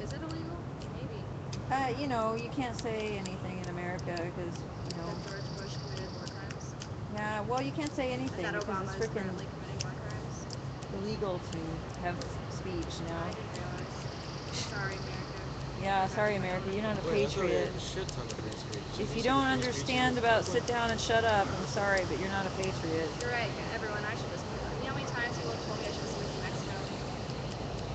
Speaker 3: Is it illegal? Maybe.
Speaker 1: You know, you can't say anything in America because, you know.
Speaker 3: That George Bush committed war crimes.
Speaker 1: Yeah, well, you can't say anything
Speaker 3: And that
Speaker 1: because
Speaker 3: Obama
Speaker 1: it's
Speaker 3: is
Speaker 1: freaking
Speaker 3: currently committing war crimes.
Speaker 1: illegal to have speech
Speaker 3: I
Speaker 1: now.
Speaker 3: didn't realize. Sorry, America.
Speaker 1: Yeah, sorry, America, you're not a
Speaker 2: Wait, I thought we
Speaker 1: patriot.
Speaker 2: had a shit ton of free speech.
Speaker 1: If
Speaker 2: They
Speaker 1: you
Speaker 2: said
Speaker 1: don't
Speaker 2: the free speech
Speaker 1: understand
Speaker 2: was
Speaker 1: about
Speaker 2: public.
Speaker 1: sit down and shut up, I'm sorry, but you're not a patriot.
Speaker 3: You're right, everyone. I should just move. You know how many times people have told me I should just move to Mexico?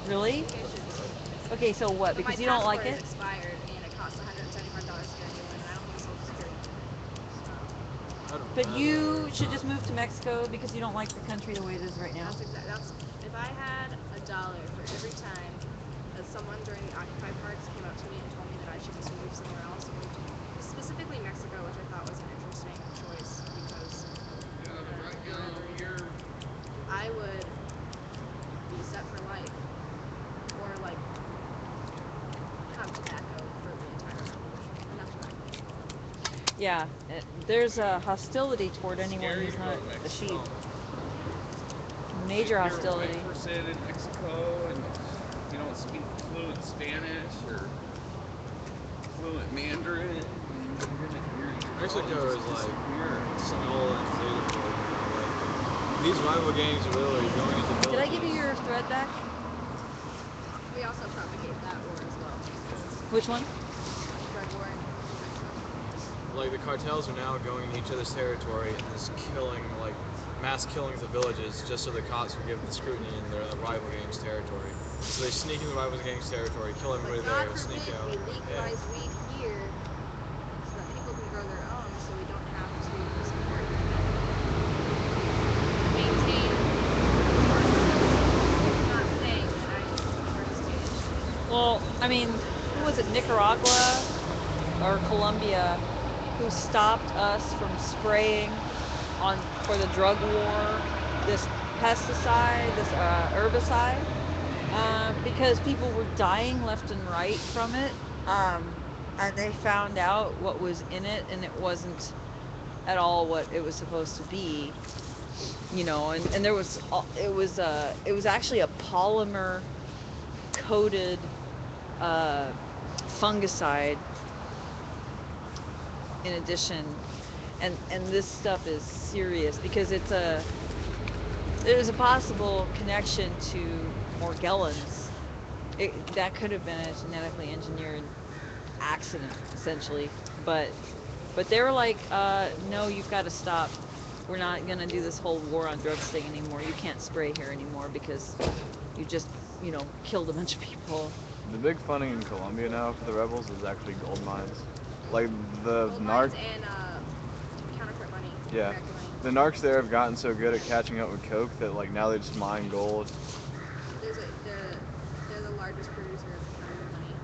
Speaker 1: Really?
Speaker 3: Maybe I should just move to Mexico.
Speaker 1: Okay, so what?
Speaker 3: But
Speaker 1: Because
Speaker 3: my
Speaker 1: you don't like
Speaker 3: passport
Speaker 1: it?
Speaker 3: is expired and it costs $175 to get a new one, and I don't have Social Security.
Speaker 2: I don't
Speaker 1: But
Speaker 2: know.
Speaker 1: you should just move to Mexico because you don't like the country the way it is right now.
Speaker 3: That's if I had $1 for every time that someone during the Occupy parks came up to me and told me that I should just move somewhere else, specifically Mexico, which I thought was an interesting choice because I would be set for life or like have tobacco for the entire time. Enough tobacco.
Speaker 1: Yeah, there's a hostility toward anyone
Speaker 5: Scary
Speaker 1: who's
Speaker 5: to
Speaker 1: not
Speaker 5: go to
Speaker 1: a
Speaker 5: Mexico.
Speaker 1: sheep. Major
Speaker 5: If
Speaker 1: hostility.
Speaker 5: You're a white person in Mexico and you don't speak fluent Spanish or fluent Mandarin.
Speaker 2: Mexico is like
Speaker 5: weird.
Speaker 2: small and inflatable. these rival gangs are literally going into villages.
Speaker 1: Did I give you your thread back?
Speaker 3: We also propagate that war as well.
Speaker 1: Which one?
Speaker 3: Drug war.
Speaker 2: Like the cartels are now going to each other's territory and just killing, like mass killings of villages, just so the cops can give the scrutiny in their rival gangs' territory. So they sneak in the rival gangs' territory, kill everybody
Speaker 3: But God
Speaker 2: there, sneak
Speaker 3: forbid
Speaker 2: out.
Speaker 3: we legalize weed here so that people can grow their own, so we don't have to support maintain. I'm not saying that I participate.
Speaker 1: Well, I mean, who was it? Nicaragua or Colombia, who stopped us from spraying for the drug war this pesticide, this herbicide, because people were dying left and right from it, and they found out what was in it, and it wasn't at all what it was supposed to be, you know. And there was it was actually a polymer coated fungicide in addition, and this stuff is serious because there's a possible connection to Morgellons. That could have been a genetically engineered accident, essentially, but they were like, no, you've got to stop. We're not gonna do this whole war on drugs thing anymore. You can't spray here anymore because you just, you know, killed a bunch of people.
Speaker 6: The big funding in Colombia now for the rebels is actually gold mines. Like the
Speaker 3: Gold
Speaker 6: narc,
Speaker 3: mines and counterfeit money.
Speaker 6: yeah,
Speaker 3: American money.
Speaker 6: the narcs there have gotten so good at catching up with coke that like now they just mine gold.
Speaker 3: They're the largest producer of counterfeit money.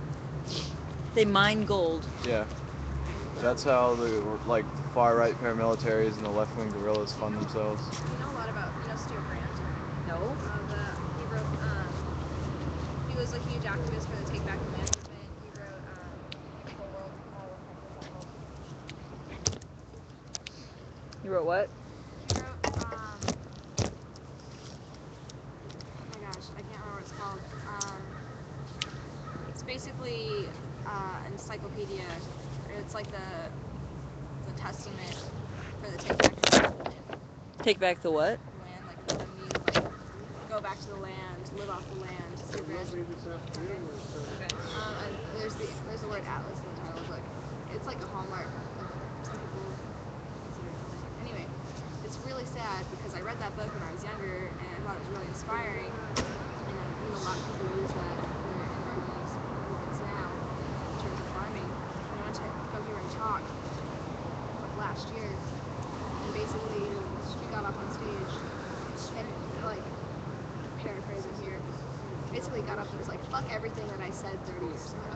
Speaker 1: They mine gold.
Speaker 6: Yeah, that's how the like far right paramilitaries and the left wing guerrillas fund themselves.
Speaker 3: You know a lot about Stuart Brand?
Speaker 1: No.
Speaker 3: He wrote. He was a huge activist for the Take Back the Land movement. He wrote Beautiful World.
Speaker 1: You wrote what?
Speaker 3: He wrote. Oh my gosh, I can't remember what it's called. It's basically an encyclopedia. It's like the testament for the Take Back the Land movement.
Speaker 1: Take back the what?
Speaker 3: Land, like the new, like go back to the land, live off the land. Stuart Brand. And there's the word atlas in the title of the book. It's like a hallmark of some people consider it hallmark. Anyway, it's really sad because I read that book when I was younger and I thought it was really inspiring. And a lot of people use that for environmentalist movements now in terms of farming. And I went to go hear him talk last year, and basically she got up on stage and like paraphrasing here. Basically got up and was like, fuck everything that I said 30 years ago.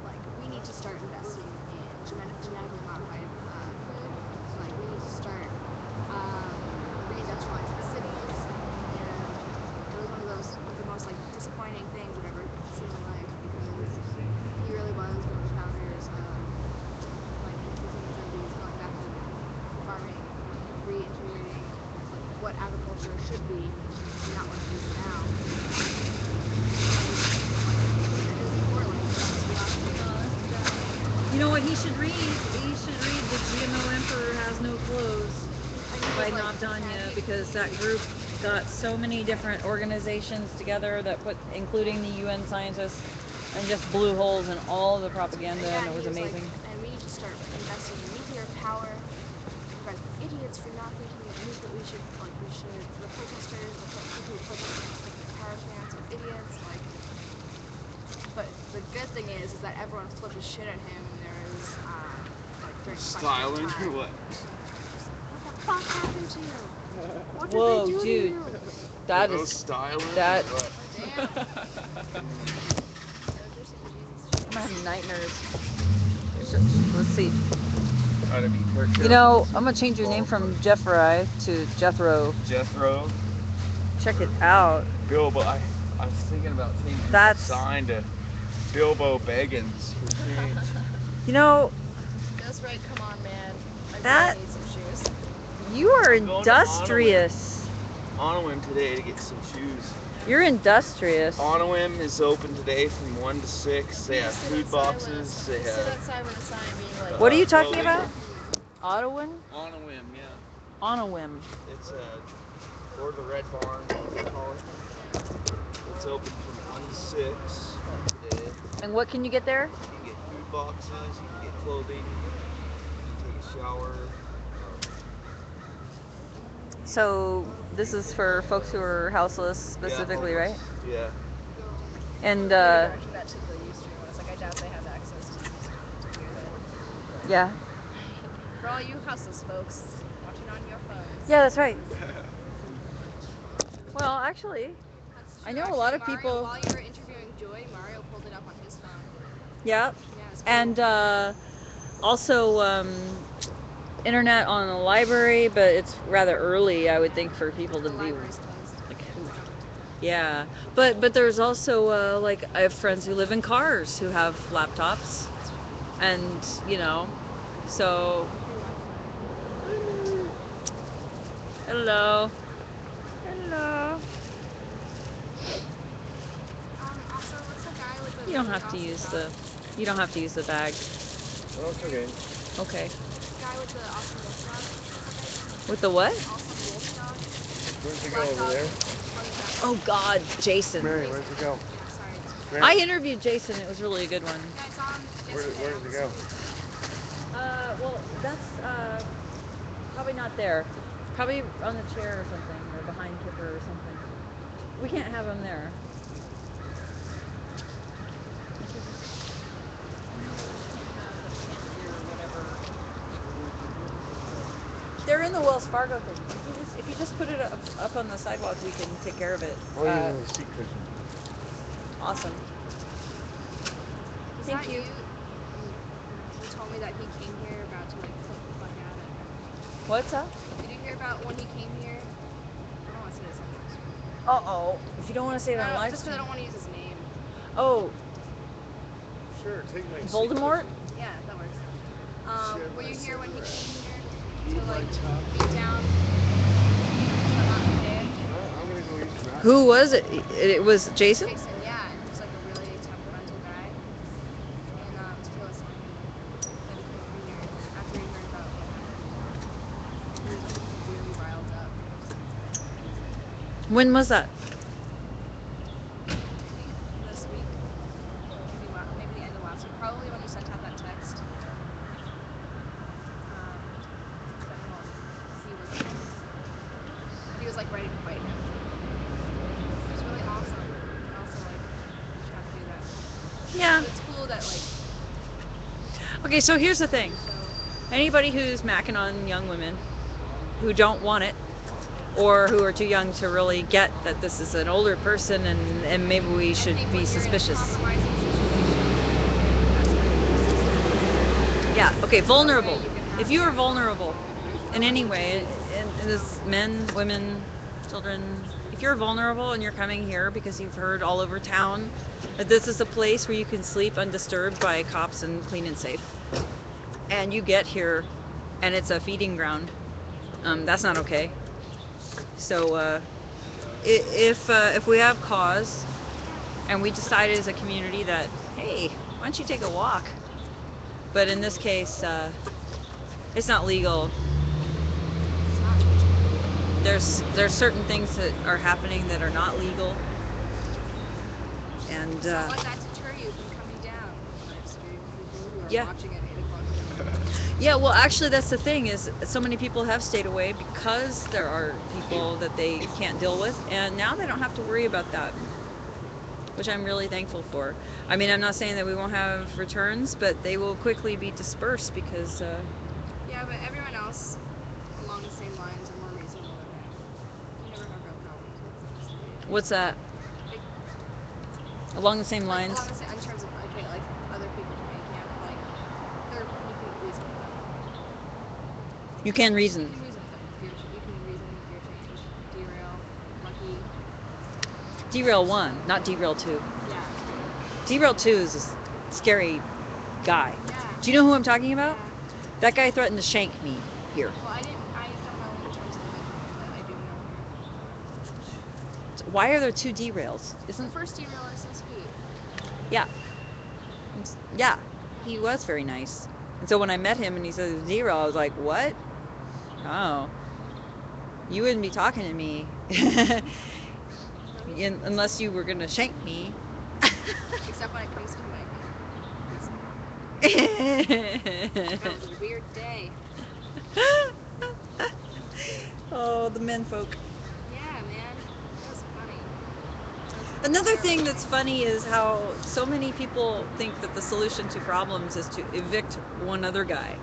Speaker 3: Like, we need to start investing in genetically modified food. Like, we need to start reindustrializing cities. And it was one of the most like disappointing things I've ever seen in my life because he really was one of the founders of like in the 1970s going back to farming, reintegrating like what agriculture should be and not what it is now.
Speaker 1: You know what he should read? He should read The GMO Emperor Has No Clothes by Navdanya, because that group got so many different organizations together that put, including the UN scientists, and just blew holes in all the propaganda, and it was amazing.
Speaker 3: Like, and we need to start investing in nuclear power. You guys are idiots for not thinking that we should, the protesters, the people who protest against the power plants are idiots, like. But the good thing is that everyone flipped his shit at him, and there was like 30
Speaker 5: Styling or what?
Speaker 3: What the fuck happened to you? What did
Speaker 1: Whoa,
Speaker 3: they do
Speaker 1: dude.
Speaker 3: to you?
Speaker 1: That
Speaker 5: No
Speaker 1: is
Speaker 5: styling.
Speaker 1: that.
Speaker 5: Or what?
Speaker 3: Damn.
Speaker 1: I'm having nightmares. Let's see.
Speaker 5: Try to be careful.
Speaker 1: You know, I'm gonna change your name from Jeffrey to Jethro.
Speaker 5: Jethro.
Speaker 1: Check it out.
Speaker 5: Bilbo. I was thinking about changing the
Speaker 1: That's-
Speaker 5: sign to Bilbo Baggins for change.
Speaker 1: You know,
Speaker 3: That's right, come on, man. I
Speaker 1: That-
Speaker 3: really need some shoes.
Speaker 1: you are
Speaker 5: I'm going to
Speaker 1: industrious.
Speaker 5: On a whim today to get some shoes.
Speaker 1: You're industrious.
Speaker 5: On a whim is open today from 1 to 6. They have food boxes. They
Speaker 3: Sit
Speaker 5: have
Speaker 3: outside with a sign being like,
Speaker 1: What are you talking
Speaker 5: clothing.
Speaker 1: about? Ottawan?
Speaker 5: On a whim, yeah.
Speaker 1: On a whim.
Speaker 5: It's or the Red Barn, as they call it. It's open from 1 to 6 today.
Speaker 1: And what can you get there?
Speaker 5: You can get food boxes, you can get clothing, you can take a shower.
Speaker 1: So this is for folks who are houseless specifically,
Speaker 5: yeah,
Speaker 1: right?
Speaker 5: homeless. Yeah.
Speaker 1: And
Speaker 3: Direction that to the Ustream. I was like, I doubt they have access to do that.
Speaker 1: yeah.
Speaker 3: For all you houseless folks watching on your phones.
Speaker 1: Yeah, that's right. Well, actually,
Speaker 3: That's
Speaker 1: I
Speaker 3: true.
Speaker 1: know a lot of
Speaker 3: Actually,
Speaker 1: people-
Speaker 3: While you were interviewing Joy, Mario pulled it up on his phone.
Speaker 1: yeah.
Speaker 3: Yeah, it's cool.
Speaker 1: And also internet on the library, but it's rather early, I would think, for people to
Speaker 3: The
Speaker 1: be.
Speaker 3: library's closed.
Speaker 1: Like,
Speaker 3: It's not-
Speaker 1: yeah, but there's also like I have friends who live in cars who have laptops, and so. Hello. Hello.
Speaker 3: Also, what's the guy with the
Speaker 1: You don't
Speaker 3: really
Speaker 1: have to
Speaker 3: awesome
Speaker 1: use
Speaker 3: dog?
Speaker 1: the. You don't have to use the bag.
Speaker 4: Oh, it's okay.
Speaker 1: Okay.
Speaker 3: Guy with the awesome wolf dog?
Speaker 1: With the what?
Speaker 3: Awesome wolf dog?
Speaker 4: Where's it go
Speaker 3: Black
Speaker 4: over
Speaker 3: dog.
Speaker 4: there?
Speaker 3: On the back.
Speaker 1: Oh God, Jason.
Speaker 4: Mary, where's it go?
Speaker 3: Sorry.
Speaker 1: I interviewed Jason. It was really a good one.
Speaker 3: Yeah, it's on
Speaker 4: Where
Speaker 3: yesterday.
Speaker 4: does it go?
Speaker 1: Well, that's probably not there. Probably on the chair or something, or behind Kipper or something. We can't have him there. They're in the Wells Fargo thing. If you just put it up on the sidewalk, we can take care of it.
Speaker 4: Oh, yeah, the seat cushion.
Speaker 1: Awesome.
Speaker 3: Is
Speaker 1: Thank
Speaker 3: that
Speaker 1: you.
Speaker 3: You told me that he came here about to like flip the fuck out of it.
Speaker 1: What's up?
Speaker 3: Did you hear about when he came here? I don't want to say this on live stream.
Speaker 1: Uh-oh. If you don't want to say it on
Speaker 3: No,
Speaker 1: live
Speaker 3: just because I
Speaker 1: stream.
Speaker 3: don't want to use his name.
Speaker 1: Oh,
Speaker 4: Sure, take my seat
Speaker 1: Voldemort?
Speaker 4: cushion.
Speaker 3: Yeah, that works.
Speaker 4: Share
Speaker 3: Were
Speaker 4: my
Speaker 3: you here when he
Speaker 4: cigarette.
Speaker 3: came here to
Speaker 4: Eat my
Speaker 3: like
Speaker 4: top.
Speaker 3: beat down the mountain day?
Speaker 4: I'm gonna go use the bathroom.
Speaker 1: who was it? It was Jason?
Speaker 3: Jason, yeah, and he was like a really temperamental guy. And Taylor was telling me that he came over here after he heard about what happened. He was like really riled up.
Speaker 1: When was that?
Speaker 3: I think this week, maybe the end of last week, probably when you sent out that text. That he was like ready to fight him. It's really awesome. And also like you should have to do that.
Speaker 1: Yeah.
Speaker 3: But it's cool that like
Speaker 1: Okay, so here's the thing.
Speaker 3: so
Speaker 1: Anybody who's macking on young women who don't want it, or who are too young to really get that this is an older person and maybe we should
Speaker 3: I think
Speaker 1: be
Speaker 3: when you're in a
Speaker 1: suspicious.
Speaker 3: compromising situation, that's when
Speaker 1: Yeah, okay, vulnerable.
Speaker 3: you can have-
Speaker 1: If you are vulnerable in any way, and this men, women, children, if you're vulnerable and you're coming here because you've heard all over town that this is a place where you can sleep undisturbed by cops and clean and safe, and you get here and it's a feeding ground, that's not okay. So if we have cause and we decided as a community that, hey, why don't you take a walk? But in this case, it's not legal.
Speaker 3: it's not
Speaker 1: There's certain things that are happening that are not legal, and
Speaker 3: Don't let that deter you from coming down. Live stream people who are
Speaker 1: Yeah.
Speaker 3: watching at 8 o'clock.
Speaker 1: yeah, well, actually, that's the thing is so many people have stayed away because there are people that they can't deal with, and now they don't have to worry about that, which I'm really thankful for. I mean, I'm not saying that we won't have returns, but they will quickly be dispersed because
Speaker 3: Yeah, but everyone else along the same lines are more reasonable than that. You never have real problems with this.
Speaker 1: what's that?
Speaker 3: Like,
Speaker 1: Along the same
Speaker 3: like,
Speaker 1: lines.
Speaker 3: along the same, in terms of okay, like other people can make camp, like they're you can reason with them.
Speaker 1: You can
Speaker 3: You
Speaker 1: reason.
Speaker 3: can reason with them. You can reason with your change. Derail, Lucky.
Speaker 1: Derail 1, not Derail 2.
Speaker 3: Yeah.
Speaker 1: Derail 2 is a scary guy.
Speaker 3: Yeah.
Speaker 1: Do you know who I'm talking about?
Speaker 3: Yeah.
Speaker 1: That guy threatened to shank me here.
Speaker 3: Well, I don't know in terms of it, but I do know.
Speaker 1: Why are there 2 derails?
Speaker 3: The
Speaker 1: Isn't
Speaker 3: first derail is so sweet.
Speaker 1: yeah. Yeah, he was very nice. And so when I met him and he said it was derail, I was like, what? Oh. You wouldn't be talking to me unless you were gonna shank me.
Speaker 3: Except when it comes to That was a weird day.
Speaker 1: Oh, the men folk.
Speaker 3: Yeah, man. That was funny.
Speaker 1: Another thing that's funny is how so many people think that the solution to problems is to evict one other guy.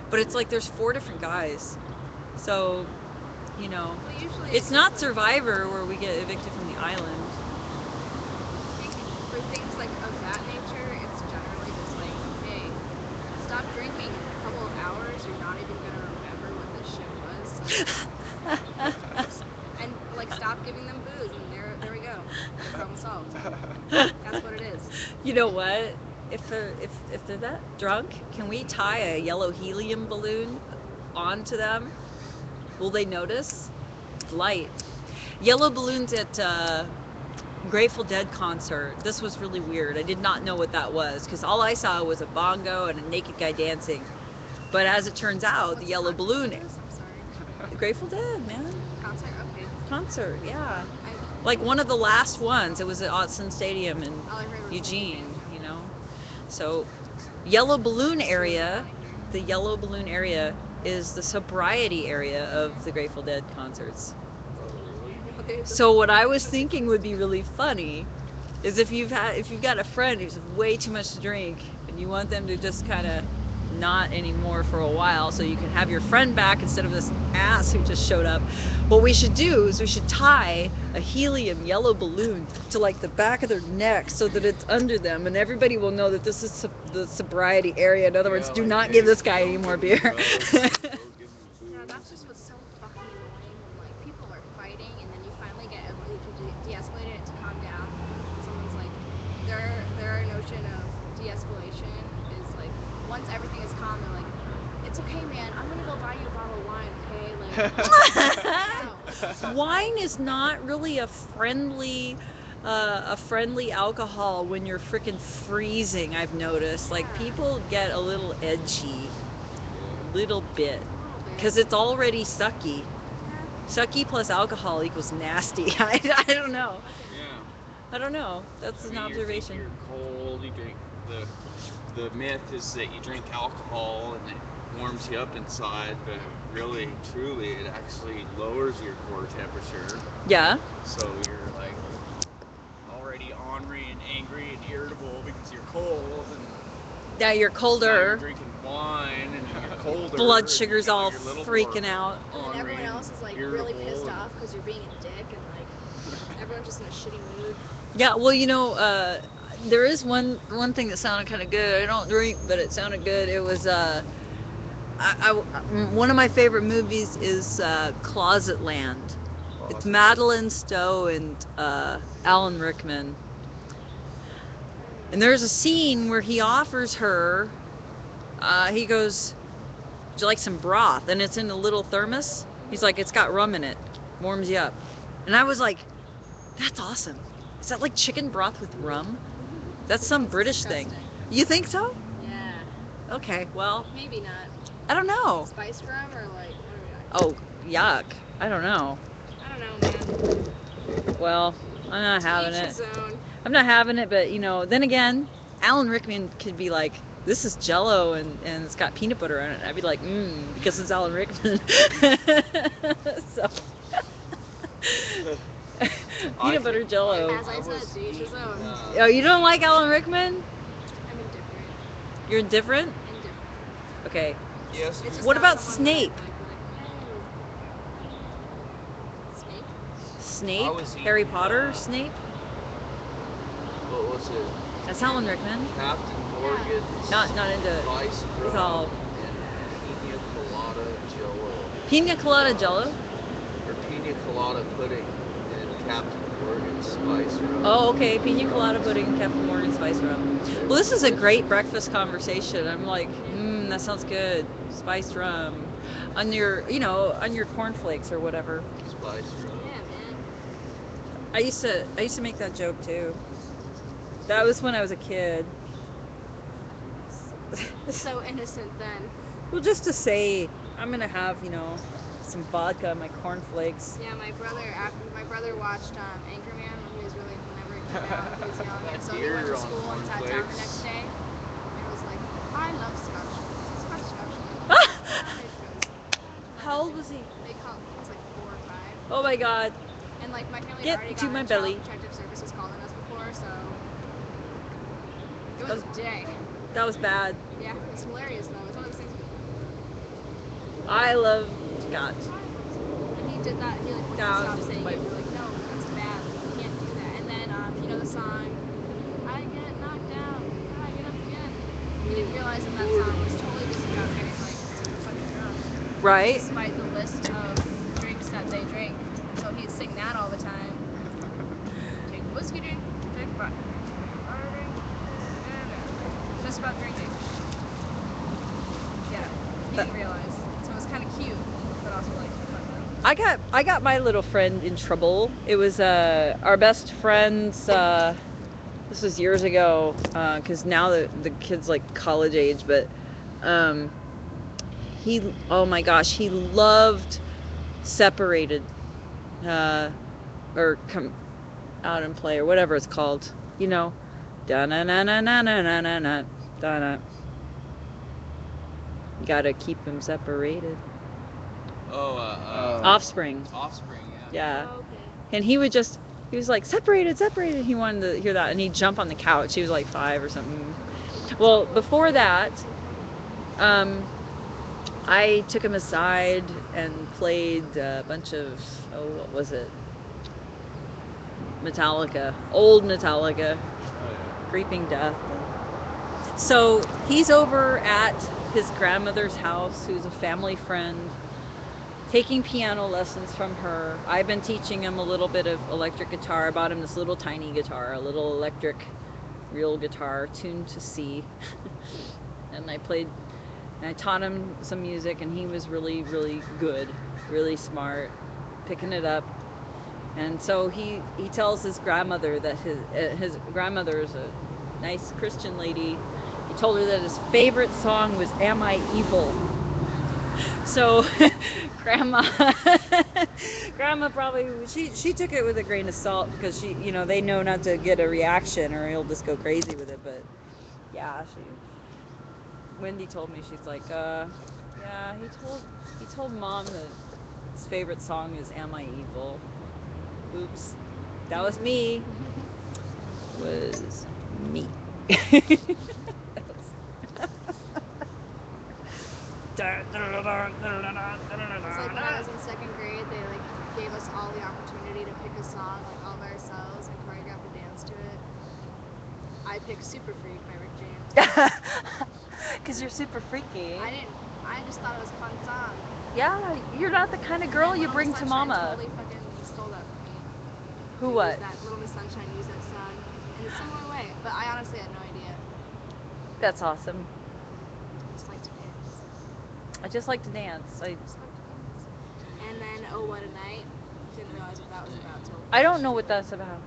Speaker 1: But it's like there's 4 different guys. So, you know,
Speaker 3: Well, usually
Speaker 1: it's not
Speaker 3: like,
Speaker 1: Survivor where we get evicted from the island.
Speaker 3: for things like of that nature, it's generally just like, hey, stop drinking. In a couple of hours, you're not even gonna remember what this shit was. And like, stop giving them booze, and there we go. Problem solved. That's what it is.
Speaker 1: You know what? If they're that drunk, can we tie a yellow helium balloon onto them? Will they notice? Light. Yellow balloons at Grateful Dead concert. This was really weird. I did not know what that was because all I saw was a bongo and a naked guy dancing. But as it turns out,
Speaker 3: What's
Speaker 1: the yellow
Speaker 3: concert
Speaker 1: balloon,
Speaker 3: is? I'm sorry.
Speaker 1: the Grateful Dead, man,
Speaker 3: Concert? Okay.
Speaker 1: concert, yeah.
Speaker 3: I,
Speaker 1: Like one of the last ones. It was at Autzen Stadium in
Speaker 3: all I heard was
Speaker 1: Eugene,
Speaker 3: naked
Speaker 1: you know. So, yellow balloon area, the yellow balloon area is the sobriety area of the Grateful Dead concerts.
Speaker 3: dancing.
Speaker 1: So what I was thinking would be really funny is if you've got a friend who's way too much to drink and you want them to just kind of not anymore for a while so you can have your friend back instead of this ass who just showed up, what we should do is we should tie a helium yellow balloon to like the back of their neck so that it's under them and everybody will know that this is the sobriety area. In other words, do not give this guy any more beer.
Speaker 3: Yeah, that's just what's so fucking annoying when like people are fighting and then you finally get everybody to de-escalate it to calm down. Someone's like, their notion of de-escalation is like once everything is calm, they're like, it's okay, man. I'm gonna go buy you a bottle of wine, okay? Like, no.
Speaker 1: Wine is not really a friendly alcohol when you're freaking freezing. I've noticed like people get a little edgy, little bit, because it's already sucky. Sucky plus alcohol equals nasty. I don't know.
Speaker 5: Yeah.
Speaker 1: I don't know. That's an observation.
Speaker 5: You think you're cold. You drink the myth is that you drink alcohol and it warms you up inside, but really, truly, it actually lowers your core temperature.
Speaker 1: Yeah.
Speaker 5: So you're like already ornery and angry and irritable because you're cold and
Speaker 1: Yeah, you're
Speaker 5: now
Speaker 1: colder.
Speaker 5: you're drinking wine and you're colder.
Speaker 1: Blood
Speaker 5: and
Speaker 1: sugar's
Speaker 5: you're
Speaker 1: all
Speaker 5: a little
Speaker 1: freaking
Speaker 5: more
Speaker 1: out.
Speaker 3: And then
Speaker 5: ornery
Speaker 3: everyone
Speaker 5: and
Speaker 3: else is like really
Speaker 5: irritable
Speaker 3: pissed
Speaker 5: and-
Speaker 3: off because you're being a dick and like everyone's just in a shitty mood.
Speaker 1: Yeah, well, you know, there is one thing that sounded kind of good. I don't drink, but it sounded good. It was one of my favorite movies is Closet Land. It's Madeline Stowe and Alan Rickman. And there's a scene where he offers her, he goes, would you like some broth? And it's in a little thermos. He's like, it's got rum in it. Warms you up. And I was like, that's awesome. Is that like chicken broth with rum? That's some British thing.
Speaker 3: Disgusting.
Speaker 1: You think so?
Speaker 3: Yeah.
Speaker 1: Okay, well,
Speaker 3: Maybe not.
Speaker 1: I don't know.
Speaker 3: Spice rum or like what are we
Speaker 1: Oh, yuck. I don't know.
Speaker 3: I don't know, man.
Speaker 1: Well, I'm not having
Speaker 3: Each
Speaker 1: it.
Speaker 3: his own.
Speaker 1: I'm not having it, but you know, then again, Alan Rickman could be like, this is Jello and it's got peanut butter in it. I'd be like, because it's Alan Rickman. So, peanut butter Jello.
Speaker 3: As I said, to each his own.
Speaker 1: Oh, you don't like Alan Rickman?
Speaker 3: I'm indifferent.
Speaker 1: You're indifferent?
Speaker 3: Indifferent.
Speaker 1: Okay.
Speaker 5: Yes.
Speaker 3: It's just
Speaker 1: What
Speaker 3: not
Speaker 1: about
Speaker 3: someone
Speaker 1: Snape?
Speaker 3: that I like, hey. Snape?
Speaker 1: Snape?
Speaker 5: I was eating,
Speaker 1: Harry Potter? Snape?
Speaker 5: What was it?
Speaker 1: That's Alan Rickman.
Speaker 5: Captain Morgan's
Speaker 1: Not into
Speaker 5: spice
Speaker 1: it's
Speaker 5: rum
Speaker 1: all
Speaker 5: and pina colada jello.
Speaker 1: pina colada Jello.
Speaker 5: Or pina colada pudding and Captain Morgan's spice rum.
Speaker 1: Oh, okay. Pina colada pudding and Captain Morgan spice rum. Well, this is a great breakfast conversation. I'm like, that sounds good. Spiced rum on your, on your cornflakes or whatever.
Speaker 5: Spice rum.
Speaker 3: Yeah, man.
Speaker 1: I used to make that joke too. That was when I was a kid.
Speaker 3: So innocent then.
Speaker 1: Well, just to say, I'm gonna have, some vodka and my cornflakes.
Speaker 3: Yeah, my brother watched Anchorman when he was whenever it came out when he was young, and so he went to school and sat down the next day and was like, I love Scotch. Scotch.
Speaker 1: How old was he?
Speaker 3: He was like 4 or 5.
Speaker 1: Oh my God.
Speaker 3: And like my family
Speaker 1: Get
Speaker 3: had already
Speaker 1: to
Speaker 3: gotten
Speaker 1: my
Speaker 3: Child
Speaker 1: belly.
Speaker 3: Protective Services calling us before, so it was a day.
Speaker 1: That was bad.
Speaker 3: Yeah, it's hilarious though. It's one of those things.
Speaker 1: I love Scotch.
Speaker 3: And he did that. He like wouldn't
Speaker 1: That
Speaker 3: stop
Speaker 1: was
Speaker 3: saying
Speaker 1: my-
Speaker 3: it. We're like, no, that's bad. You can't do that. And then you know the song, I get knocked down, I get up again. He didn't realize that song was totally just about getting like super fucking drunk.
Speaker 1: Right?
Speaker 3: Despite the list of drinks that they drink, so he'd sing that all the time. Take whiskey drink, take vodka, drink, just about drinking. Yeah, he didn't realize. So it was kind of cute, but also like fucked up.
Speaker 1: I got my little friend in trouble. It was our best friend's. This was years ago, because now the kid's like college age, but he, oh my gosh, he loved Separated, or Come Out and Play, or whatever it's called. You know, da na na na na na na na na da na. You gotta keep them separated. Offspring.
Speaker 5: Offspring, yeah.
Speaker 1: Yeah.
Speaker 3: Oh, okay.
Speaker 1: And he was like, separated. He wanted to hear that. And he'd jump on the couch. He was like 5 or something. Well, before that, I took him aside and played a bunch of, what was it? Metallica. Old Metallica. Creeping Death. So he's over at his grandmother's house, who's a family friend, taking piano lessons from her. I've been teaching him a little bit of electric guitar. I bought him this little tiny guitar, a little electric real guitar tuned to C. And I taught him some music, and he was really, really good, really smart, picking it up. And so he tells his grandmother that his grandmother is a nice Christian lady. He told her that his favorite song was Am I Evil? So grandma probably, she took it with a grain of salt, because they know not to get a reaction or he'll just go crazy with it. But yeah, Wendy told me, she's like, yeah, he told Mom that his favorite song is Am I Evil? Oops. That was me. Was me.
Speaker 3: It's like when I was in 2nd grade, they like gave us all the opportunity to pick a song like all by ourselves and choreograph a dance to it. I picked Super Freak by Rick James.
Speaker 1: Because you're super freaky.
Speaker 3: I just thought it was a fun song.
Speaker 1: Yeah, you're not the kind of girl
Speaker 3: And
Speaker 1: you
Speaker 3: Little
Speaker 1: bring
Speaker 3: Miss
Speaker 1: to
Speaker 3: Sunshine
Speaker 1: Mama.
Speaker 3: Totally fucking stole that from me.
Speaker 1: Who
Speaker 3: They
Speaker 1: what?
Speaker 3: used that Little Miss Sunshine used that song in a similar way, but I honestly had no idea.
Speaker 1: That's awesome.
Speaker 3: I just like to dance.
Speaker 1: I just like to dance.
Speaker 3: Just like to dance. And then Oh What a Night. Didn't realize what that was about till
Speaker 1: I don't know what that's about.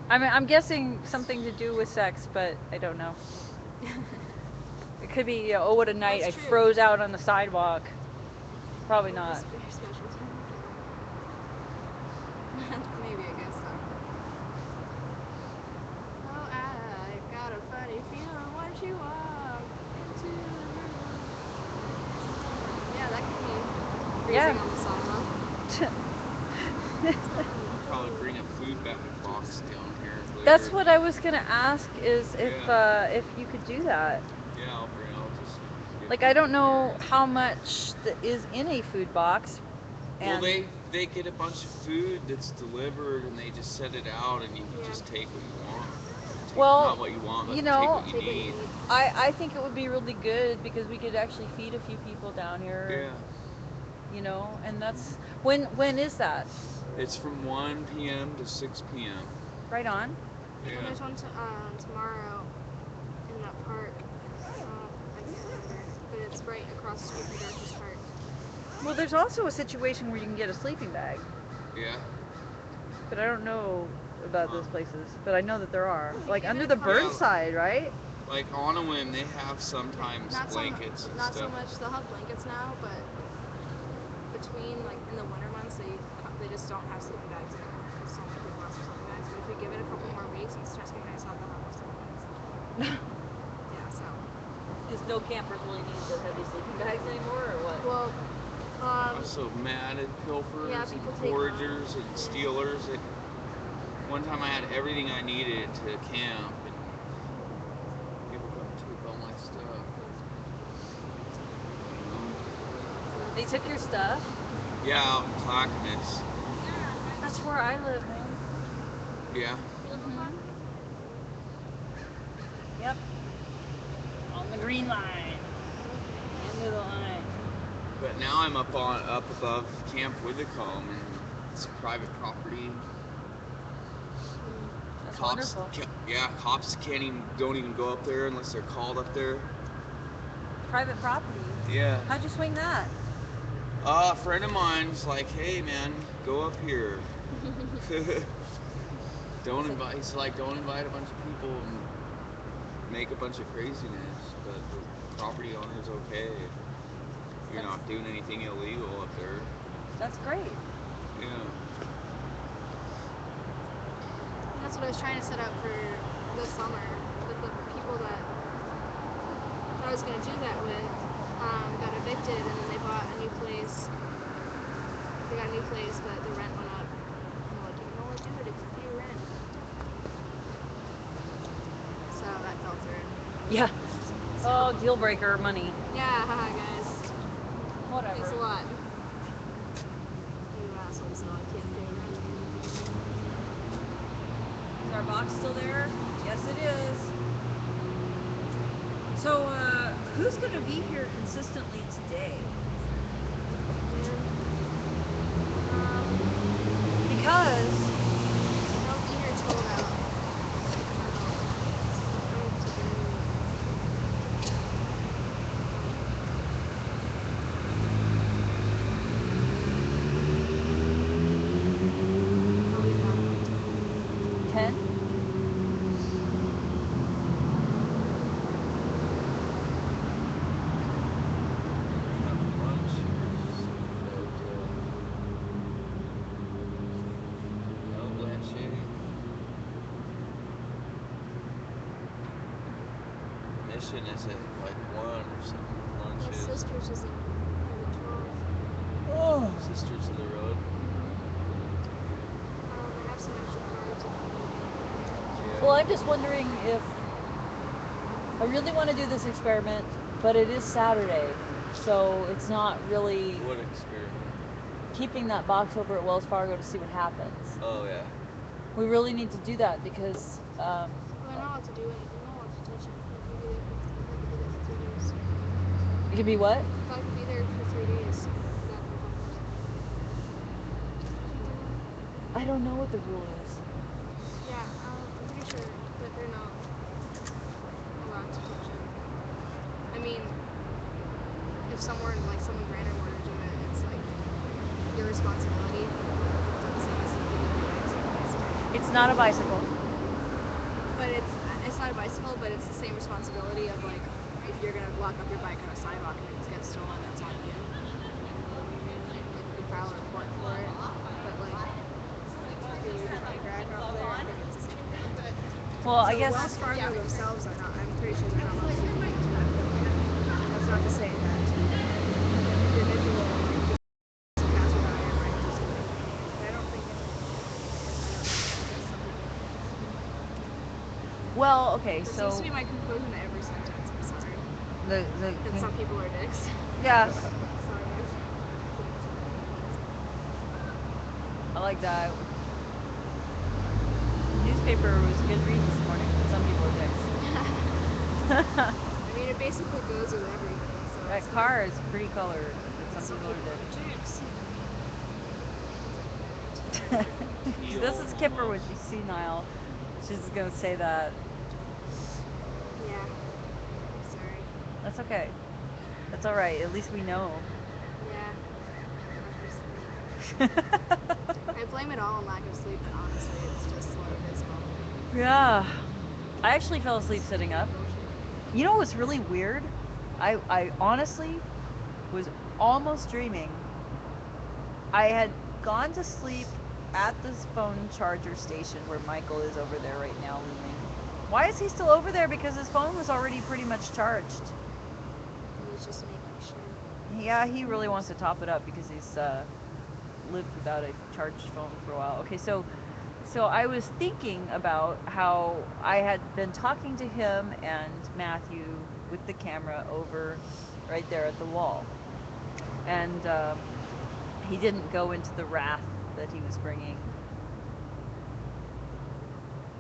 Speaker 1: I mean, I'm guessing something to do with sex, but I don't know. It could be, oh, what a night.
Speaker 3: That's
Speaker 1: I
Speaker 3: true.
Speaker 1: froze out on the sidewalk. Probably not.
Speaker 3: It's very special to me. Maybe, I guess so. Oh, I got a funny feeling once you walk into the room. Yeah, that could be freezing
Speaker 1: Yeah.
Speaker 3: on the song, huh?
Speaker 5: Probably bring a food box down here later.
Speaker 1: That's what I was gonna ask, is if you could do that.
Speaker 5: Yeah, I'll just get
Speaker 1: Like, I don't know how much is in a food box.
Speaker 5: Well,
Speaker 1: And
Speaker 5: they get a bunch of food that's delivered, and they just set it out, and you can
Speaker 3: Yeah.
Speaker 5: just take what you want.
Speaker 1: Well,
Speaker 5: Not what you want, but
Speaker 1: you know,
Speaker 5: take what you need.
Speaker 1: I think it would be really good, because we could actually feed a few people down here.
Speaker 5: Yeah.
Speaker 1: And that's when is that?
Speaker 5: It's from 1 p.m. to 6 p.m.
Speaker 1: Right on.
Speaker 3: And
Speaker 5: Yeah.
Speaker 3: there's one tomorrow in that park. I can't remember. But it's right across the street from Darcy's Park.
Speaker 1: Well, there's also a situation where you can get a sleeping bag,
Speaker 5: Yeah.
Speaker 1: but I don't know about those places. But I know that there are, like
Speaker 3: Even
Speaker 1: under
Speaker 3: if
Speaker 1: the
Speaker 3: I'm-
Speaker 1: Burnside, right?
Speaker 5: Like on a whim, they have sometimes blankets and
Speaker 3: Not so
Speaker 5: stuff.
Speaker 3: much. They'll have blankets now, but between, like in the winter months, they just don't have sleeping bags anymore because so many people ask for sleeping bags. But if we give it a couple more weeks, it starts getting nice out, they'll have more sleeping bags. Yeah, so.
Speaker 1: Because no campers really need the heavy sleeping bags anymore, or what?
Speaker 3: Well,
Speaker 5: Also mad at pilfers
Speaker 3: yeah,
Speaker 5: and
Speaker 3: people take
Speaker 5: foragers
Speaker 3: mine.
Speaker 5: and stealers. One time I had everything I needed to camp, and people come take all my stuff.
Speaker 1: They took your stuff?
Speaker 5: Yeah, out in Clackamas.
Speaker 1: That's where I live, man.
Speaker 5: Yeah.
Speaker 1: Mm-hmm. Yep. On the green line. Into the line.
Speaker 5: But now I'm up above Camp Withacombe, and it's private property.
Speaker 1: That's
Speaker 5: Cops,
Speaker 1: wonderful.
Speaker 5: cops don't even go up there unless they're called up there.
Speaker 1: Private property.
Speaker 5: Yeah.
Speaker 1: How'd you swing that?
Speaker 5: A friend of mine's like, hey man, go up here. Don't invite a bunch of people and make a bunch of craziness, but the property owner's okay. You're not doing anything illegal up there.
Speaker 1: That's great.
Speaker 5: Yeah.
Speaker 3: That's what I was trying to set up for this summer with the people that I was going to do that with. Got evicted, and then they bought a new place. They got a new place, but the rent went up. I'm like, you can only do it if you pay rent. So that fell through.
Speaker 1: Yeah. Oh, deal breaker money.
Speaker 3: Yeah, haha, guys.
Speaker 1: Whatever.
Speaker 3: Thanks a lot. You assholes know I can't pay rent.
Speaker 1: Is our box still there? Yes, it is. So, who's going to be here consistently today? Because
Speaker 3: I'll be here till about
Speaker 1: 10?
Speaker 5: Mission is at like 1 or something. Lunch
Speaker 3: my
Speaker 5: is.
Speaker 3: sister's is at 12.
Speaker 1: Oh.
Speaker 5: Sisters of the Road.
Speaker 3: I have some extra cards.
Speaker 1: Well, I'm just wondering if I really want to do this experiment, but it is Saturday, so it's not really
Speaker 5: What experiment?
Speaker 1: keeping that box over at Wells Fargo to see what happens.
Speaker 5: Oh yeah.
Speaker 1: We really need to do that because
Speaker 3: Well, they're not allowed to do anything. They're not allowed to touch it. They could be there for 3 days.
Speaker 1: it could be what?
Speaker 3: If I could be there for 3 days.
Speaker 1: I don't know what the rule is.
Speaker 3: Yeah, I'm pretty sure that they're not allowed to touch it. I mean, if someone random were to do it, it's like your responsibility.
Speaker 1: It's not a bicycle.
Speaker 3: But it's not a bicycle, but it's the same responsibility of like if you're gonna lock up your bike on a sidewalk and it gets stolen, that's on you. You file a report for it, but like if you leave your bike rack off there, I think it's the same thing.
Speaker 1: Well, I
Speaker 3: So
Speaker 1: guess
Speaker 3: Wells Fargo themselves are not. I'm pretty sure they're not allowed to do anything to that building. That's not to say that individual passerby might just. But I don't think.
Speaker 1: well, okay,
Speaker 3: That
Speaker 1: so
Speaker 3: seems to be my conclusion to every sentence. I'm sorry.
Speaker 1: the
Speaker 3: That some people are dicks.
Speaker 1: yeah,
Speaker 3: Sorry, guys.
Speaker 1: I like that. Newspaper was a good read this morning. Some people are dicks.
Speaker 3: I mean, it basically goes with everything. So
Speaker 1: That
Speaker 3: it's
Speaker 1: car is pretty colored. But
Speaker 3: some
Speaker 1: some people
Speaker 3: people
Speaker 1: are
Speaker 3: are
Speaker 1: dicks.
Speaker 3: dicks.
Speaker 1: This is Kipper with you senile. She's just gonna say that.
Speaker 3: Yeah. I'm sorry.
Speaker 1: That's okay. That's all right. At least we know.
Speaker 3: Yeah. I blame it all on lack of sleep, but honestly, it's just slow abysmal.
Speaker 1: Yeah. I actually fell asleep sitting up. You know what's really weird? I honestly was almost dreaming I had gone to sleep at this phone charger station where Michael is over there right now looming. Why is he still over there? Because his phone was already pretty much charged.
Speaker 3: He was just making sure.
Speaker 1: Yeah, he really wants to top it up because he's lived without a charged phone for a while. Okay, so I was thinking about how I had been talking to him and Matthew with the camera over right there at the wall. And he didn't go into the wrath that he was bringing.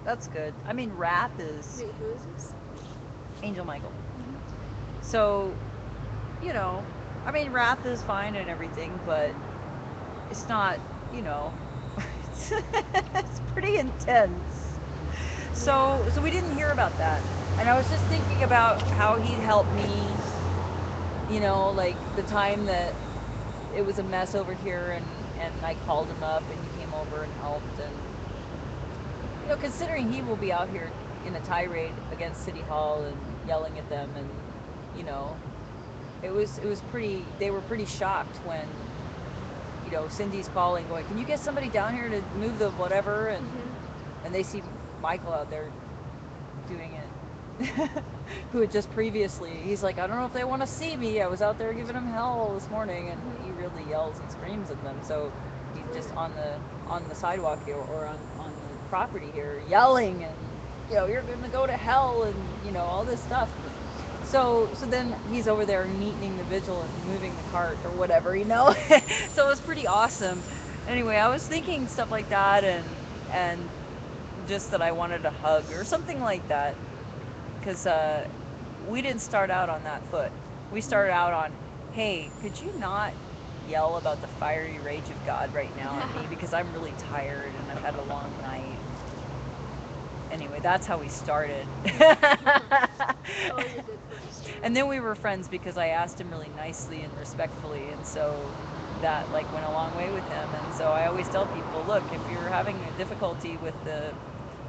Speaker 1: That's good. I mean, wrath is
Speaker 3: Wait, who is this?
Speaker 1: Angel Michael. So, you know, I mean, wrath is fine and everything, but it's not, you know, it's pretty intense. So we didn't hear about that. And I was just thinking about how he'd helped me, you know, like the time that it was a mess over here and I called him up and he came over and helped. And, you know, considering he will be out here in a tirade against City Hall and yelling at them, and, you know, it was pretty, they were pretty shocked when, you know, Cindy's calling going, can you get somebody down here to move the whatever? And they see Michael out there doing it. Who had just previously, he's like, I don't know if they want to see me. I was out there giving them hell this morning, and he really yells and screams at them. So he's just on the sidewalk here or on the property here yelling, and, you know, you're gonna go to hell, and, you know, all this stuff. So then he's over there neatening the vigil and moving the cart or whatever, you know. So it was pretty awesome. Anyway, I was thinking stuff like that, and just that I wanted a hug or something like that, because we didn't start out on that foot. We started out on, hey, could you not yell about the fiery rage of God right now at me, because I'm really tired and I've had a long night. Anyway, that's how we started. And then we were friends because I asked him really nicely and respectfully, and so that like went a long way with him. And so I always tell people, look, if you're having a difficulty with the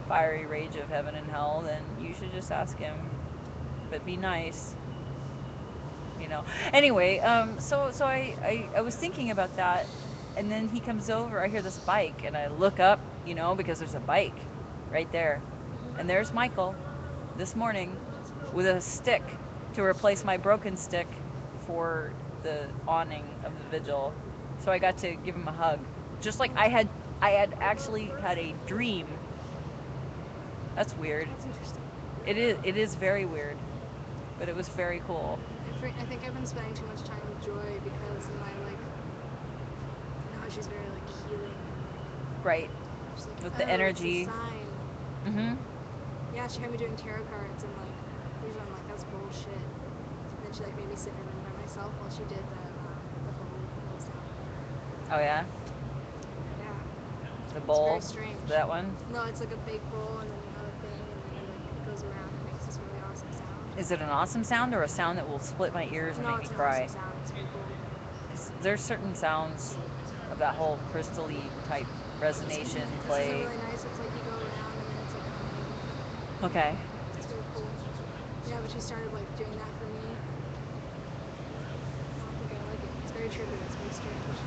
Speaker 1: fiery rage of heaven and hell, then you should just ask him, but be nice, you know. Anyway, so I was thinking about that, and then he comes over, I hear this bike, and I look up, you know, because there's a bike right there, and there's Michael this morning with a stick to replace my broken stick for the awning of the vigil. So I got to give him a hug, just like I had actually had a dream. That's weird.
Speaker 3: That's interesting.
Speaker 1: It is very weird, but it was very cool.
Speaker 3: I think I've been spending too much time with Joy because of my, like, you know how she's very, like, healing.
Speaker 1: Right.
Speaker 3: She's like,
Speaker 1: With
Speaker 3: oh,
Speaker 1: the energy.
Speaker 3: It's a sign.
Speaker 1: Mhm.
Speaker 3: Yeah, she had me doing tarot cards, and, like, usually I'm like, that's bullshit. And then she, like, made me sit in a room by myself while she did the bowl sound.
Speaker 1: Oh yeah.
Speaker 3: Yeah.
Speaker 1: The bowl.
Speaker 3: It's very strange.
Speaker 1: That one.
Speaker 3: No, it's like a big bowl and then another thing, and then it goes around and makes this really awesome sound.
Speaker 1: Is it an awesome sound or a sound that will split my ears and
Speaker 3: No,
Speaker 1: make
Speaker 3: it's
Speaker 1: me
Speaker 3: an
Speaker 1: cry?
Speaker 3: awesome sound. It's really cool.
Speaker 1: 'Cause there's certain sounds of that whole crystal-y type resonation
Speaker 3: This
Speaker 1: play.
Speaker 3: is really nice. It's like you go around and then it's like humming.
Speaker 1: Okay.
Speaker 3: It's really cool. Yeah, but she started like doing that for me. I don't think I like it. It's very trippy. It's very strange.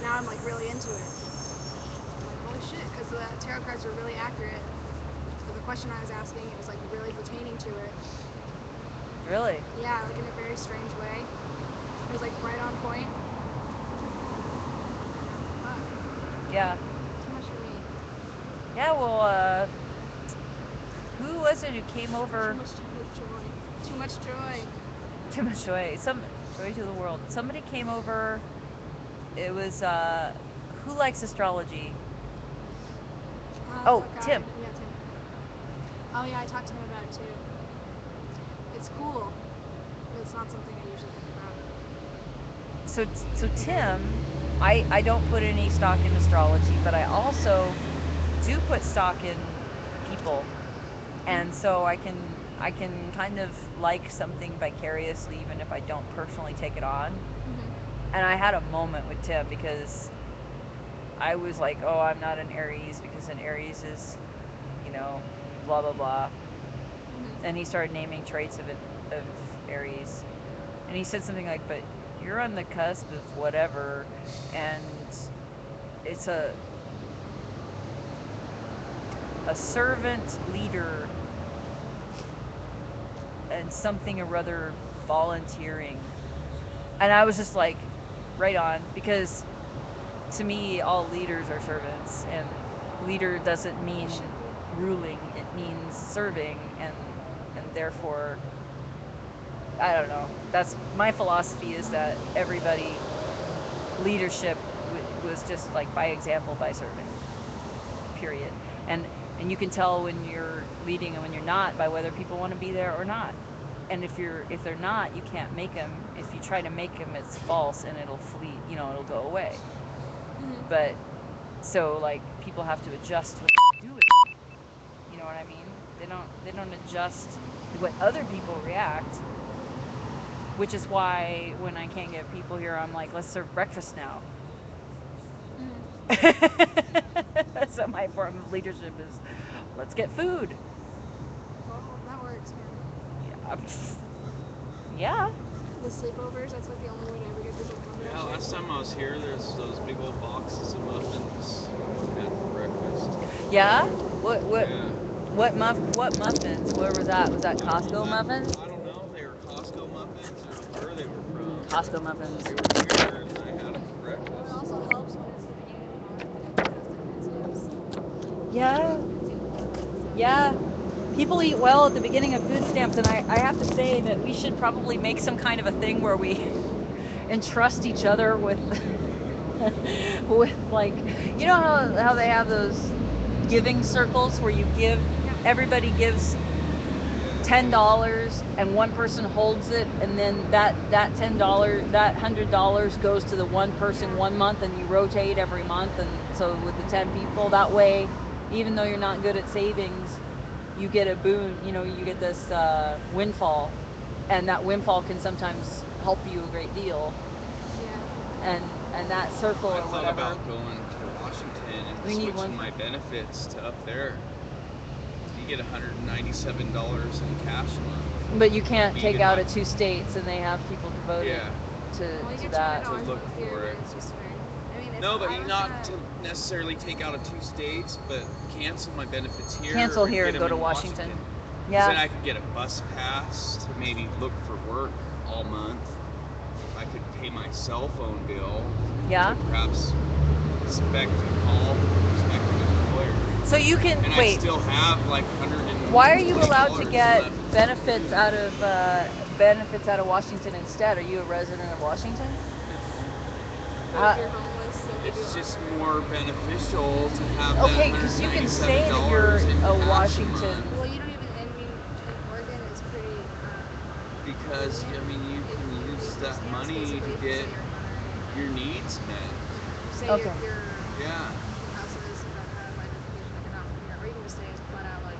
Speaker 3: Now I'm like really into it. I'm like, holy shit, because the tarot cards were really accurate. For the question I was asking, it was like really pertaining to it.
Speaker 1: Really?
Speaker 3: Yeah, like in a very strange way. It was like right on point. Fuck.
Speaker 1: Yeah.
Speaker 3: Too much for me.
Speaker 1: Yeah. Well, who was it who came over?
Speaker 3: Too much joy. Too much joy.
Speaker 1: Too much joy. Some joy to the world. Somebody came over. It was who likes astrology? Oh,
Speaker 3: That guy.
Speaker 1: Tim.
Speaker 3: Yeah, Tim. Oh yeah, I talked to him about it too. It's cool, but it's not something I usually think about.
Speaker 1: So Tim, I don't put any stock in astrology, but I also do put stock in people, and so I can kind of like something vicariously even if I don't personally take it on. And I had a moment with Tim because I was like, oh, I'm not an Aries because an Aries is, you know, blah blah blah. And he started naming traits of Aries, and he said something like, but you're on the cusp of whatever, and it's a servant leader and something or other volunteering. And I was just like, right on, because to me, all leaders are servants, and leader doesn't mean ruling; it means serving, and therefore, I don't know. That's my philosophy, is that everybody leadership was just like by example, by serving. Period. And you can tell when you're leading and when you're not by whether people want to be there or not. And if they're not, you can't make them. If you try to make them, it's false and it'll flee. It'll go away.
Speaker 3: Mhm.
Speaker 1: But so like people have to adjust what they do. You know what I mean? They don't adjust to what other people react. Which is why when I can't get people here, I'm like, let's serve breakfast now.
Speaker 3: Mhm.
Speaker 1: So my form of leadership is, let's get food.
Speaker 3: Well, that works, man.
Speaker 1: Yeah.
Speaker 3: The sleepovers, that's like the only way to ever get people to come to
Speaker 2: Yeah,
Speaker 3: that
Speaker 2: last
Speaker 3: shit.
Speaker 2: time I was here, there's those big old boxes of muffins we had for breakfast.
Speaker 1: Yeah. What
Speaker 2: Yeah.
Speaker 1: muffins? Where was that? Was that Costco muffins?
Speaker 2: I don't know if they were Costco muffins or where they were from.
Speaker 1: Costco muffins.
Speaker 2: They were here and I had them for
Speaker 3: Well, it
Speaker 2: breakfast.
Speaker 3: also helps when it's the beginning of the month and everyone has their food stamps.
Speaker 1: Yeah.
Speaker 3: So,
Speaker 1: Yeah. People eat well at the beginning of food stamps, and I have to say that we should probably make some kind of a thing where we entrust each other with with like, how they have those giving circles where you give, everybody gives $10 and one person holds it, and then that $10, that $100 goes to the one person
Speaker 3: Yeah.
Speaker 1: 1 month, and you rotate every month. And so with the 10 people, that way, even though you're not good at savings, you get a boon. You get this windfall, and that windfall can sometimes help you a great deal.
Speaker 3: Yeah.
Speaker 1: And that circle
Speaker 5: I
Speaker 1: or
Speaker 5: thought
Speaker 1: whatever.
Speaker 5: about going to Washington and
Speaker 1: We need
Speaker 5: switching
Speaker 1: one.
Speaker 5: my benefits to up there. You get $197 in cash a month.
Speaker 1: But you can't
Speaker 5: You
Speaker 1: take
Speaker 5: can,
Speaker 1: out
Speaker 5: like-
Speaker 1: of 2 states, and they have people devoted
Speaker 5: Yeah.
Speaker 3: Well, you
Speaker 1: to
Speaker 3: get
Speaker 1: that.
Speaker 3: $200
Speaker 5: To look
Speaker 3: a month
Speaker 5: for
Speaker 3: here,
Speaker 5: it.
Speaker 3: but it's just weird. I mean,
Speaker 5: No, but
Speaker 3: I
Speaker 5: you
Speaker 3: was
Speaker 5: not
Speaker 3: gonna,
Speaker 5: to necessarily take out of 2 states, but cancel my benefits here.
Speaker 1: Cancel
Speaker 5: and
Speaker 1: here
Speaker 5: get
Speaker 1: and
Speaker 5: them
Speaker 1: go to
Speaker 5: in
Speaker 1: Washington.
Speaker 5: 'Cause
Speaker 1: Yeah.
Speaker 5: then I could get a bus pass to maybe look for work all month. I could pay my cell phone bill.
Speaker 1: Yeah.
Speaker 5: To perhaps expect a call from a prospective employer.
Speaker 1: So you can
Speaker 5: And
Speaker 1: wait.
Speaker 5: I still have like $120
Speaker 1: Why are you allowed to get
Speaker 5: left.
Speaker 1: benefits out of Washington instead? Are you a resident of Washington?
Speaker 3: but if you're homeless, they'll give you
Speaker 5: It's just
Speaker 3: 100.
Speaker 5: more beneficial to have
Speaker 1: Okay,
Speaker 5: that
Speaker 1: because you can
Speaker 5: $197
Speaker 1: say that you're
Speaker 5: in
Speaker 1: a
Speaker 5: cash
Speaker 1: Washington.
Speaker 5: month.
Speaker 3: Well, you don't even. I mean, in Oregon, it's pretty.
Speaker 5: Because I mean you
Speaker 3: If
Speaker 5: can
Speaker 3: you
Speaker 5: use
Speaker 3: leave
Speaker 5: that
Speaker 3: food stamps,
Speaker 5: money to
Speaker 3: basically,
Speaker 5: get
Speaker 3: say you're a hunter.
Speaker 5: your needs met.
Speaker 3: Say
Speaker 1: Okay.
Speaker 3: you're
Speaker 5: Yeah.
Speaker 3: houses and don't have like education, like enough here, or you can just say it's flat out like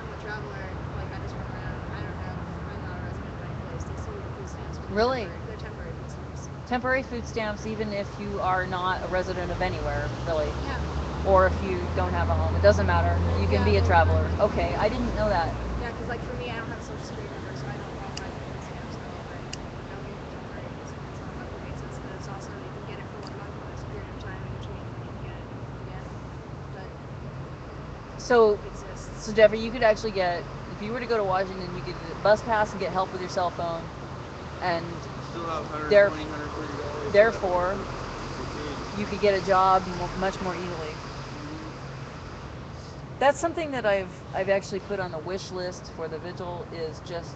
Speaker 3: I'm a traveler, like I just run around. I don't know. I'm not a resident of any place. They still get food stamps. But
Speaker 1: Really?
Speaker 3: They're temporary food stamps.
Speaker 1: Temporary food stamps, even if you are not a resident of anywhere, really.
Speaker 3: Yeah.
Speaker 1: Or if you don't have a home, it doesn't matter. You can
Speaker 3: Yeah,
Speaker 1: be a
Speaker 3: doesn't
Speaker 1: traveler.
Speaker 3: matter.
Speaker 1: Okay, I didn't know that.
Speaker 3: Yeah, because like for me, I don't have a social security number, so I don't qualify for food stamps. So I don't get temporary food stamps on a monthly basis. But it's also you can get it for 1 month for this period of time, in between you can get it again. But
Speaker 1: So,
Speaker 3: it exists.
Speaker 1: so Jeffrey, you could actually get, if you were to go to Washington, you could get a bus pass and get help with your cell phone, and
Speaker 5: Still have
Speaker 1: There-
Speaker 5: $130.
Speaker 1: therefore,
Speaker 5: left.
Speaker 1: you could get a job much more easily. That's something that I've actually put on the wish list for the vigil, is just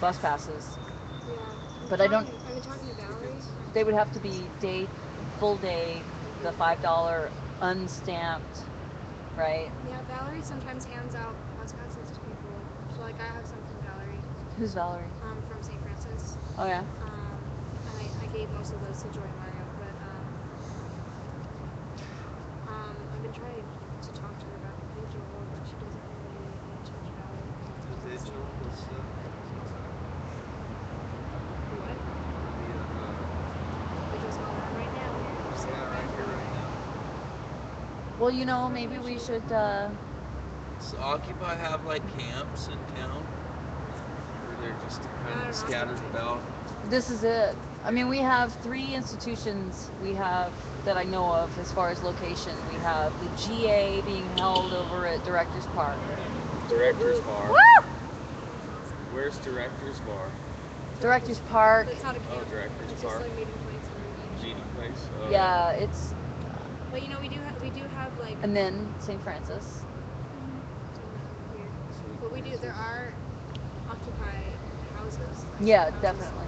Speaker 1: bus passes.
Speaker 3: Yeah.
Speaker 1: But I don't.
Speaker 3: I've been talking to Valerie.
Speaker 1: They would have to be full day, the $5 unstamped, right?
Speaker 3: Yeah, Valerie sometimes hands out bus passes to people. So like I have some from Valerie,
Speaker 1: Who's Valerie?
Speaker 3: from St. Francis.
Speaker 1: Oh yeah.
Speaker 3: And I gave most of those to Joy Mario, but I've been trying to talk to her about the vigil, but she doesn't really want to talk about it.
Speaker 5: The vigil was
Speaker 3: What? Vigil's going on right now. Just
Speaker 5: yeah, right here, right now.
Speaker 1: Well, maybe we should.
Speaker 5: So Occupy have like camps in town where they're just kind of scattered about.
Speaker 1: This is it. I mean, we have 3 institutions we have that I know of as far as location. We have the GA being held over at Directors Park.
Speaker 5: Director's Bar.
Speaker 1: Woo!
Speaker 5: Where's Director's Bar?
Speaker 1: Directors Park.
Speaker 3: It's not a camp.
Speaker 5: Director's
Speaker 3: It's
Speaker 5: Park.
Speaker 3: just like meeting place. Where
Speaker 5: Meeting place? Oh,
Speaker 1: Yeah, it's
Speaker 3: But you know, we do have like.
Speaker 1: and then St. Francis.
Speaker 3: Here. But we do. There are occupied houses.
Speaker 1: Yeah,
Speaker 3: houses
Speaker 1: definitely.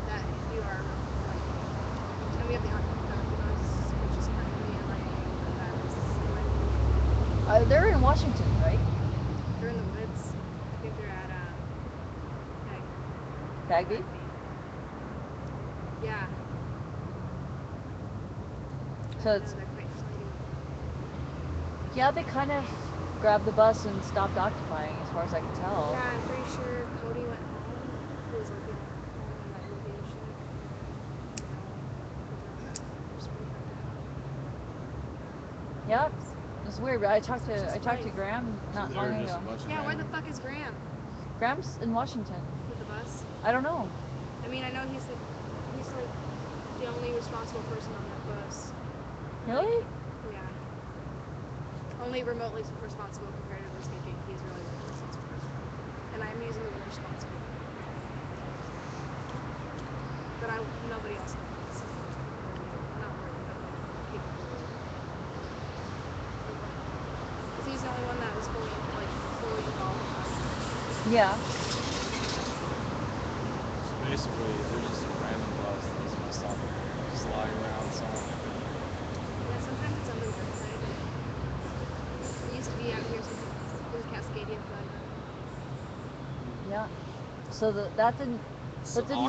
Speaker 3: That if you are like, and we have the occupied, which is currently in like
Speaker 1: They're in Washington, right?
Speaker 3: they're in the woods. I think they're at
Speaker 1: Bagby?
Speaker 3: Yeah.
Speaker 1: So it's
Speaker 3: They're quite flighty.
Speaker 1: yeah, they kind of grabbed the bus and stopped occupying, as far as I can tell.
Speaker 3: Yeah, I'm pretty sure Cody went home. He was like the only home in that location.
Speaker 1: Yeah, it's weird. But I talked to Graham not long ago.
Speaker 3: Yeah, where the fuck is Graham?
Speaker 1: Graham's in Washington.
Speaker 3: With the bus?
Speaker 1: I don't know.
Speaker 3: I mean, I know he's like the only responsible person on that bus.
Speaker 1: Really?
Speaker 3: Yeah. Only remotely responsible comparatively speaking. He's really the responsible person. And I'm using the word responsible. But nobody else knows. I'm not worried about people. Because he's the only one that was fully involved in that.
Speaker 1: Yeah.
Speaker 6: Basically, they're just a random bus that's just stop just lying around somewhere.
Speaker 3: Yeah, sometimes it's under the roadside. It used to be out here, so there's Cascadia flag.
Speaker 1: Yeah. So that didn't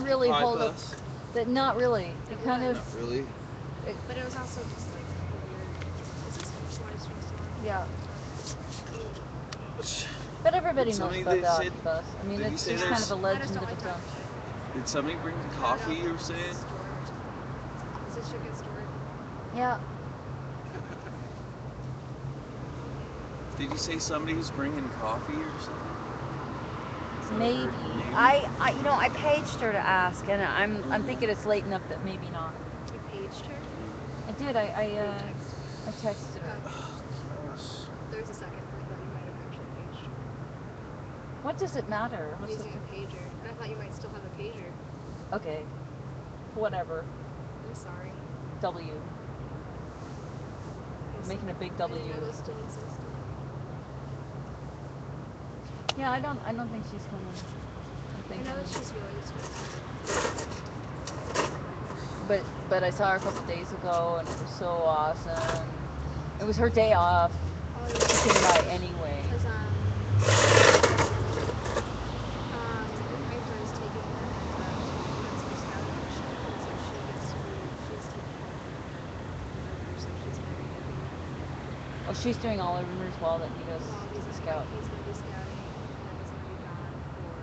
Speaker 1: really
Speaker 5: Occupied
Speaker 1: hold up.
Speaker 5: bus?
Speaker 1: That not really. It kind of
Speaker 5: Not really.
Speaker 3: But it was also just like weird. Is this somebody's strong?
Speaker 1: yeah. But everybody
Speaker 5: Did
Speaker 1: knows
Speaker 5: somebody
Speaker 1: about the
Speaker 5: that said-
Speaker 1: Occy bus. I mean,
Speaker 5: did he
Speaker 1: it's
Speaker 5: say
Speaker 1: just kind
Speaker 5: there's-
Speaker 1: of a
Speaker 3: I
Speaker 1: legend
Speaker 3: just don't
Speaker 1: of
Speaker 3: like
Speaker 1: its own.
Speaker 3: talking shit.
Speaker 5: Did somebody bring coffee, you were saying?
Speaker 3: Is this shit get stored?
Speaker 1: Yeah.
Speaker 5: Did you say somebody was bringing coffee or something?
Speaker 1: Maybe. I paged her to ask, and I'm thinking it's late enough that maybe not.
Speaker 3: You paged her?
Speaker 1: I did. I texted her.
Speaker 3: There's a second I thought you might have actually paged her.
Speaker 1: What does it matter?
Speaker 3: I'm
Speaker 1: What's the
Speaker 3: using a pager. And I thought you might still have a pager.
Speaker 1: okay? Whatever.
Speaker 3: I'm sorry.
Speaker 1: W. Making a big
Speaker 3: I
Speaker 1: W.
Speaker 3: didn't know those still existed.
Speaker 1: Yeah, I don't think she's coming. I'm
Speaker 3: I
Speaker 1: thinking.
Speaker 3: know that she's really stressed.
Speaker 1: But I saw her a couple days ago, and it was so awesome. It was her day off.
Speaker 3: Oh,
Speaker 1: She
Speaker 3: yeah.
Speaker 1: came by anyway.
Speaker 3: Because, my friend's taking her some scouting and shit, and so she's taking care of her, so she's very busy.
Speaker 1: Oh, she's doing all of them as well that he does
Speaker 3: While he's
Speaker 1: as a scout.
Speaker 3: He's going to be scouting, and then he's going to be gone for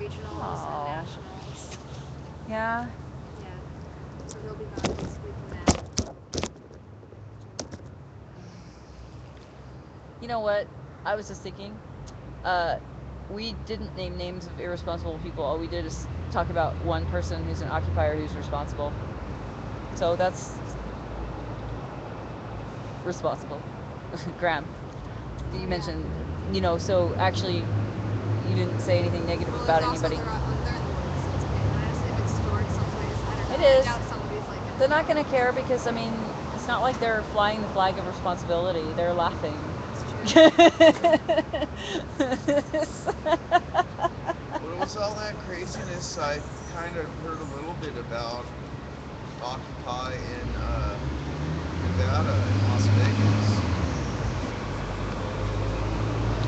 Speaker 3: regionals
Speaker 1: Aw.
Speaker 3: and nationals.
Speaker 1: Yeah.
Speaker 3: Yeah. So he'll be gone this week and that.
Speaker 1: You know what? I was just thinking. We didn't name names of irresponsible people. All we did is talk about one person who's an occupier who's responsible. So that's responsible. Graham. You mentioned, so actually you didn't say anything negative
Speaker 3: Well,
Speaker 1: about
Speaker 3: it's also
Speaker 1: anybody.
Speaker 3: they're in the woods, so it's okay. Honestly, if it's stored someplace, I don't
Speaker 1: It
Speaker 3: know.
Speaker 1: is.
Speaker 3: I doubt somebody's like.
Speaker 1: They're not going to care because, I mean, it's not like they're flying the flag of responsibility. They're laughing.
Speaker 3: It's true.
Speaker 5: What was all that craziness? I kind of heard a little bit about Occupy in Nevada and Las Vegas.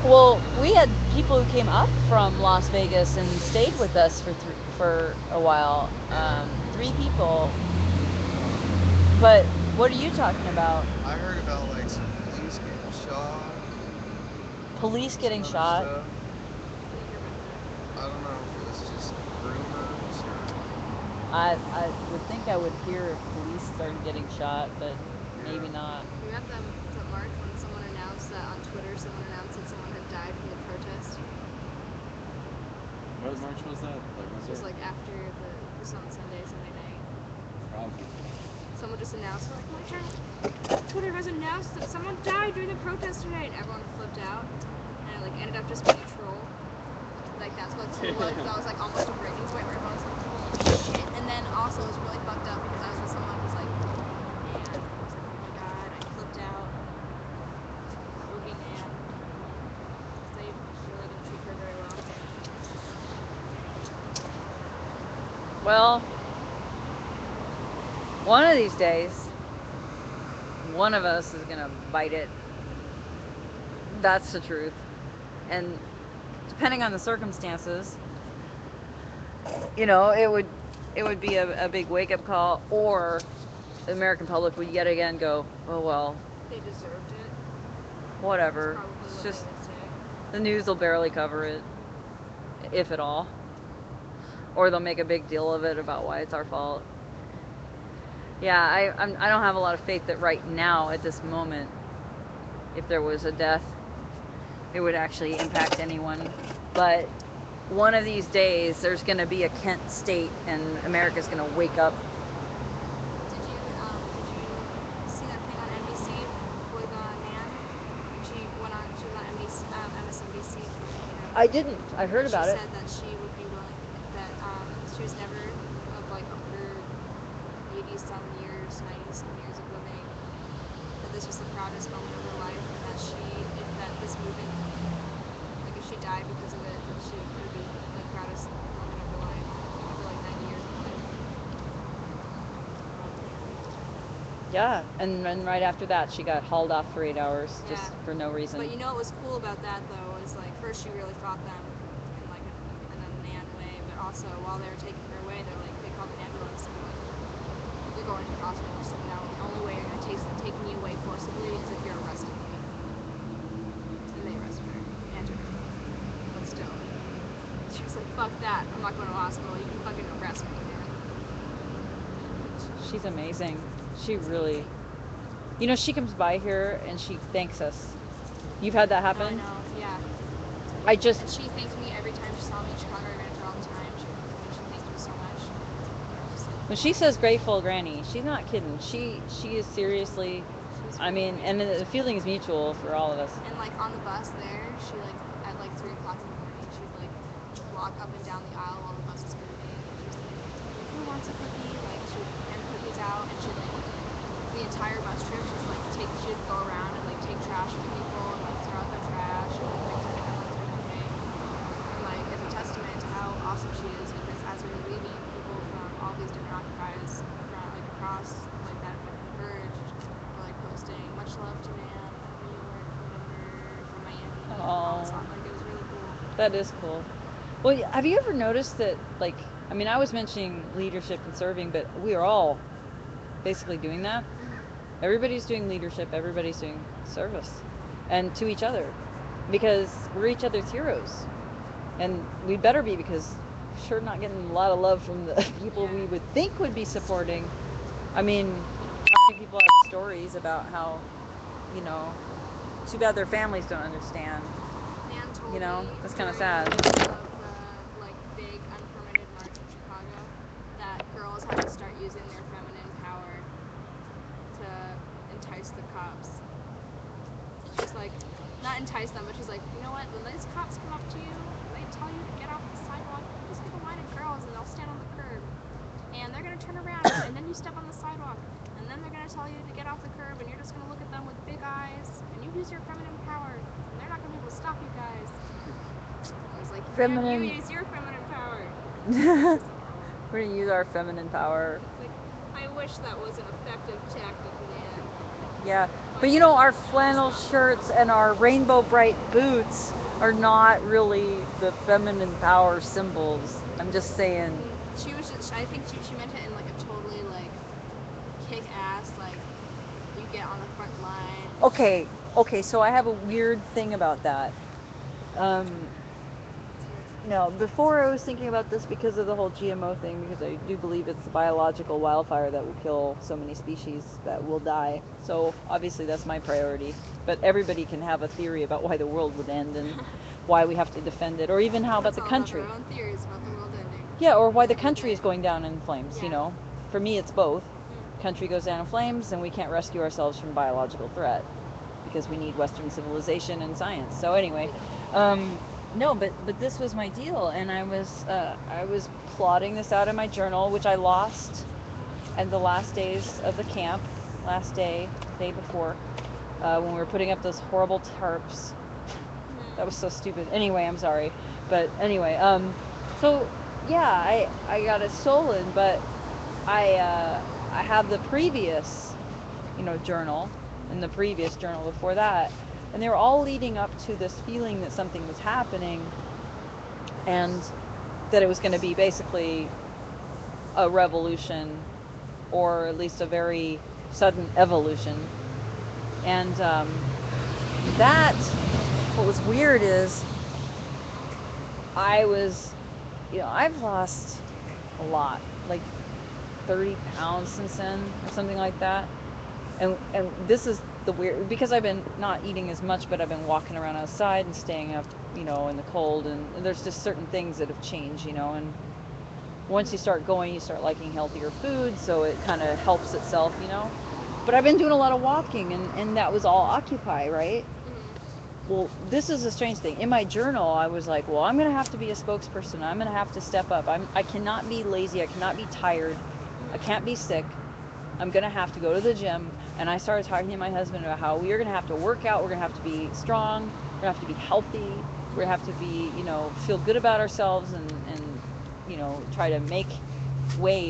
Speaker 1: Well, we had people who came up from Las Vegas and stayed with us for a while. 3 people. But what are you talking about?
Speaker 5: I heard about like some police getting shot.
Speaker 1: Police getting
Speaker 5: some
Speaker 1: shot?
Speaker 5: other stuff. I don't know if it was just rumors or.
Speaker 1: I would think I would hear if police started getting shot, but maybe
Speaker 5: Yeah.
Speaker 1: not.
Speaker 3: We met them at March when someone announced that on Twitter. Someone announced that someone had died from the protest.
Speaker 6: What march was that? Like, was
Speaker 3: It was
Speaker 6: there?
Speaker 3: like after the This was on Sunday night.
Speaker 4: Probably.
Speaker 3: Someone just announced, like, my turn. Twitter has announced that someone died during the protest today, and everyone flipped out, and it like ended up just being a troll. Like that's what it was. That was like almost a breaking point where everyone was like, holy shit. And then also it was really fucked up because I was with someone who was like, man, I was like, oh my god, I flipped out. It would be Nan. They really didn't treat her very well.
Speaker 1: Well, one of these days, one of us is gonna bite it. That's the truth. And depending on the circumstances, you know, it would be a big wake up call, or the American public would yet again go, oh well,
Speaker 3: They deserved it.
Speaker 1: whatever.
Speaker 3: Probably
Speaker 1: It's
Speaker 3: what
Speaker 1: just
Speaker 3: they would say.
Speaker 1: the news will barely cover it, if at all, or they'll make a big deal of it about why it's our fault. Yeah, I don't have a lot of faith that right now at this moment, if there was a death, it would actually impact anyone. But one of these days, there's going to be a Kent state, and America's going to wake up.
Speaker 3: Did you see that thing on NBC with Nan? She was on NBC, MSNBC.
Speaker 1: I didn't. I heard about
Speaker 3: she
Speaker 1: it.
Speaker 3: said that she would be willing, that she was never, of like her 80-some years, 90-some years of living, that this was the proudest moment of her life, and that that this movement, like if she died because of it, that she would be the proudest moment of her life for like 90 years of life.
Speaker 1: Yeah, and then right after that, she got hauled off for 8 hours just
Speaker 3: Yeah.
Speaker 1: for no reason.
Speaker 3: But you know what was cool about that though is like first she really fought them in like in a Nan way, but also while they were taking her away, they called an ambulance and like, you're going to the hospital. She's like, no, the only way you're gonna take me away forcibly is if you're arresting me. And they arrested her and took her. But still, she was like, fuck that. I'm not going to the hospital. You can fucking arrest me, man.
Speaker 1: She's amazing. She really, you know, she comes by here and she thanks us. You've had that
Speaker 3: I
Speaker 1: happen?
Speaker 3: know, yeah.
Speaker 1: I just,
Speaker 3: And she thanked me every time she saw me in Chicago. I ran into her all the time. She thanked me so much. Just like,
Speaker 1: when she says grateful granny, she's not kidding. She is seriously,
Speaker 3: she's
Speaker 1: I mean, and the feeling is mutual for all of us.
Speaker 3: And like on the bus there, she like at like 3 o'clock in the morning, she'd like walk up and down the aisle while the bus was moving. She was like, who wants a cookie? Like she would hand cookies out, and she'd like the entire bus trip, she'd go around and like take trash from people and like throw out their trash and like make sure everyone's doing okay. And like it's a testament to how awesome she is because as we were leaving, people from all these different occupies from like across like that converged were like posting much love to Nan from New York, from Denver, from Miami, all this
Speaker 1: Oh,
Speaker 3: like it was really cool.
Speaker 1: that is cool. Well, have you ever noticed that, like, I mean, I was mentioning leadership and serving, but we are all basically doing that. Everybody's doing leadership, everybody's doing service, and to each other, because we're each other's heroes, and we better be, because we're sure not getting a lot of love from the people we would think would be supporting. I mean, how many people have stories about how, you know, too bad their families don't understand.
Speaker 3: Nan told
Speaker 1: You know,
Speaker 3: me
Speaker 1: that's kind of
Speaker 3: during
Speaker 1: sad.
Speaker 3: the like big unpermitted march in Chicago that girls have to start using their feminine power to entice the cops. She's like, not entice them, but she's like, you know what? When these cops come up to you, they tell you to get off the sidewalk. You just get a line of girls and they'll stand on the curb, and they're gonna turn around, and then you step on the sidewalk, and then they're gonna tell you to get off the curb, and you're just gonna look at them with big eyes, and you use your feminine power, and they're not gonna be able to stop you guys. I was like,
Speaker 1: Feminine.
Speaker 3: you use your feminine power.
Speaker 1: We're gonna use our feminine power.
Speaker 3: Like, I wish that was an effective tactic, man.
Speaker 1: Yeah, but you know, our flannel shirts and our rainbow bright boots are not really the feminine power symbols. I'm just saying.
Speaker 3: She was just, I think she meant it in like a totally like kick ass, like you get on the front line.
Speaker 1: Okay, so I have a weird thing about that. No, before I was thinking about this because of the whole GMO thing, because I do believe it's the biological wildfire that will kill so many species that will die. So obviously that's my priority. But everybody can have a theory about why the world would end and why we have to defend it, or even how about
Speaker 3: Let's
Speaker 1: the
Speaker 3: all
Speaker 1: country.
Speaker 3: have our own theories about the world ending.
Speaker 1: Yeah, or why the country is going down in flames, you
Speaker 3: Yeah.
Speaker 1: know. For me, it's both. Country goes down in flames, and we can't rescue ourselves from biological threat because we need Western civilization and science. So anyway, no, but this was my deal, and I was plotting this out in my journal, which I lost at the last days of the camp, last day before, when we were putting up those horrible tarps. That was so stupid. Anyway, I'm sorry, but anyway, so yeah, I got it stolen, but I have the previous, journal, and the previous journal before that, and they were all leading up to this feeling that something was happening, and that it was going to be basically a revolution, or at least a very sudden evolution, and that. What was weird is I was, I've lost a lot, like 30 pounds since then, or something like that. And this is the weird, because I've been not eating as much, but I've been walking around outside and staying up, in the cold, and there's just certain things that have changed, and once you start going, you start liking healthier food, so it kind of helps itself, But I've been doing a lot of walking, and that was all Occupy, right? Well, this is a strange thing. In my journal, I was like, well, I'm going to have to be a spokesperson. I'm going to have to step up. I cannot be lazy. I cannot be tired. I can't be sick. I'm going to have to go to the gym. And I started talking to my husband about how we're going to have to work out. We're going to have to be strong. We're going to have to be healthy. We're going to have to be, feel good about ourselves and try to make ways